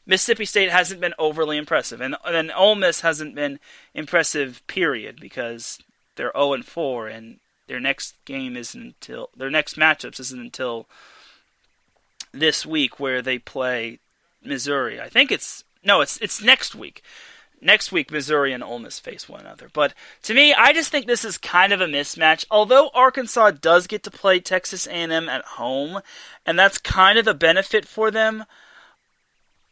Mississippi State hasn't been overly impressive, and then Ole Miss hasn't been impressive. Period, because they're 0-4, and their next matchups isn't until this week, where they play Missouri. I think it's next week. Next week, Missouri and Ole Miss face one another. But to me, I just think this is kind of a mismatch. Although Arkansas does get to play Texas A&M at home, and that's kind of the benefit for them,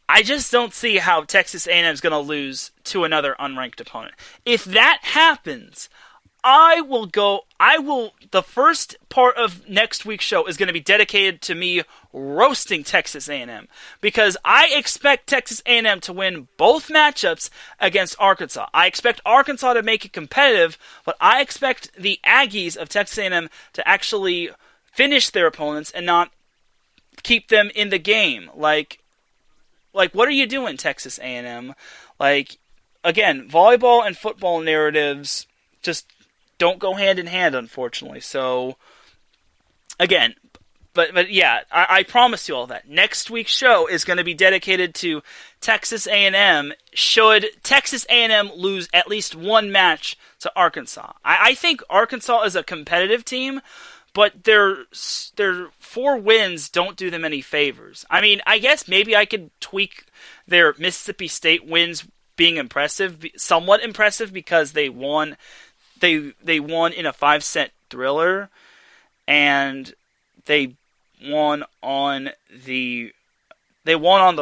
I just don't see how Texas A&M is going to lose to another unranked opponent. If that happens, the first part of next week's show is going to be dedicated to me roasting Texas A&M, because I expect Texas A&M to win both matchups against Arkansas. I expect Arkansas to make it competitive, but I expect the Aggies of Texas A&M to actually finish their opponents and not keep them in the game. Like what are you doing, Texas A&M? Again, volleyball and football narratives just don't go hand in hand, unfortunately. So, again, but yeah, I promise you all that. Next week's show is going to be dedicated to Texas A&M should Texas A&M lose at least one match to Arkansas. I think Arkansas is a competitive team, but their 4 wins don't do them any favors. I mean, I guess maybe I could tweak their Mississippi State wins being somewhat impressive, because they won in a 5-set thriller, and they won on the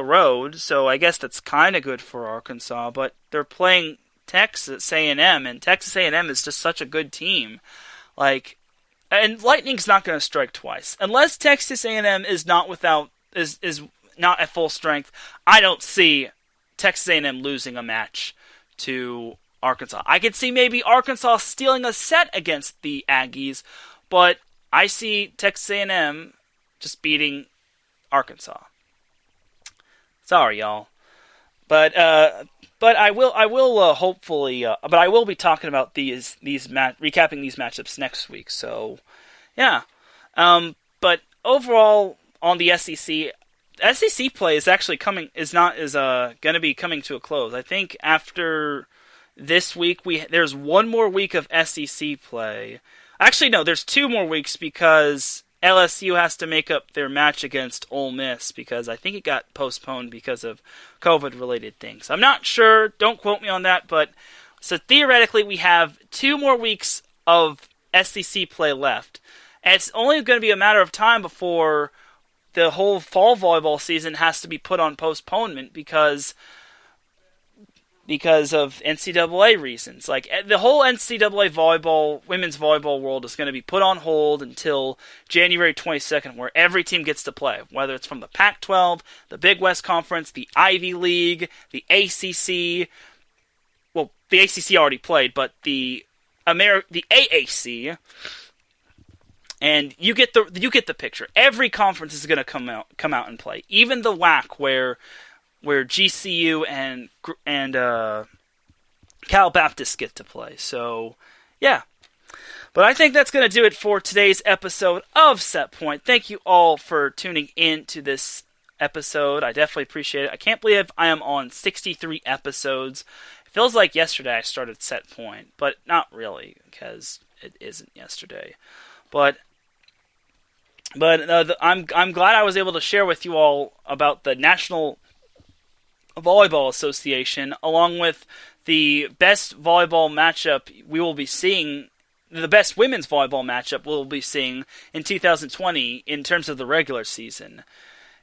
road, so I guess that's kind of good for Arkansas. But they're playing Texas A&M, and Texas A&M is just such a good team. And Lightning's not going to strike twice unless Texas A&M is not at full strength. I don't see Texas A&M losing a match to Arkansas. I could see maybe Arkansas stealing a set against the Aggies, but I see Texas A&M just beating Arkansas. Sorry, y'all, but I will hopefully, but I will be talking about recapping these matchups next week. So, yeah, but overall on the SEC play is actually going to be coming to a close. I think after this week, there's one more week of SEC play. Actually, no, there's 2 more weeks, because LSU has to make up their match against Ole Miss, because I think it got postponed because of COVID-related things. I'm not sure. Don't quote me on that. But so theoretically, we have 2 more weeks of SEC play left. And it's only going to be a matter of time before the whole fall volleyball season has to be put on postponement, because of NCAA reasons. The whole NCAA women's volleyball world is going to be put on hold until January 22nd, where every team gets to play, whether it's from the Pac-12, the Big West Conference, the Ivy League, the ACC. Well, the ACC already played, but the AAC. And you get the picture. Every conference is going to come out and play, even the WAC, where GCU and Cal Baptist get to play. So, yeah. But I think that's going to do it for today's episode of Set Point. Thank you all for tuning in to this episode. I definitely appreciate it. I can't believe I am on 63 episodes. It feels like yesterday I started Set Point, but not really, because it isn't yesterday. But I'm glad I was able to share with you all about the National Volleyball Association, along with the best volleyball matchup we will be seeing, the best women's volleyball matchup we'll be seeing in 2020 in terms of the regular season.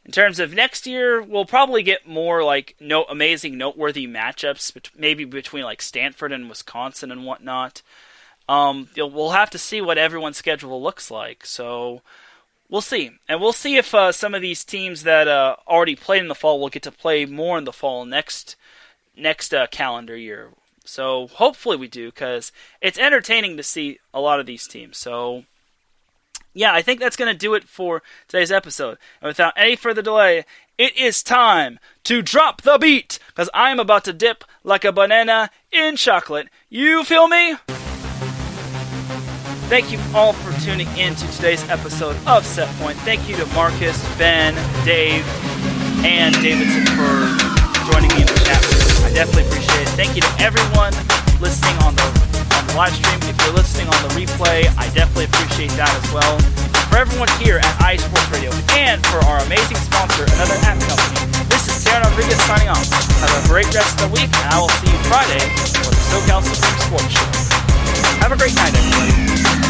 In terms of next year, we'll probably get more amazing, noteworthy matchups, maybe between Stanford and Wisconsin and whatnot. We'll have to see what everyone's schedule looks like. So we'll see. And we'll see if some of these teams that already played in the fall will get to play more in the fall next calendar year. So hopefully we do, because it's entertaining to see a lot of these teams. So yeah, I think that's going to do it for today's episode. And without any further delay, it is time to drop the beat, because I'm about to dip like a banana in chocolate. You feel me? Thank you all for tuning in to today's episode of Set Point. Thank you to Marcus, Ben, Dave, and Davidson for joining me in the chat. I definitely appreciate it. Thank you to everyone listening on the live stream. If you're listening on the replay, I definitely appreciate that as well. For everyone here at iSports Radio, and for our amazing sponsor, another app company, this is Teran Rodriguez signing off. Have a great rest of the week, and I will see you Friday for the SoCal Supreme Sports Show. Have a great night, everybody.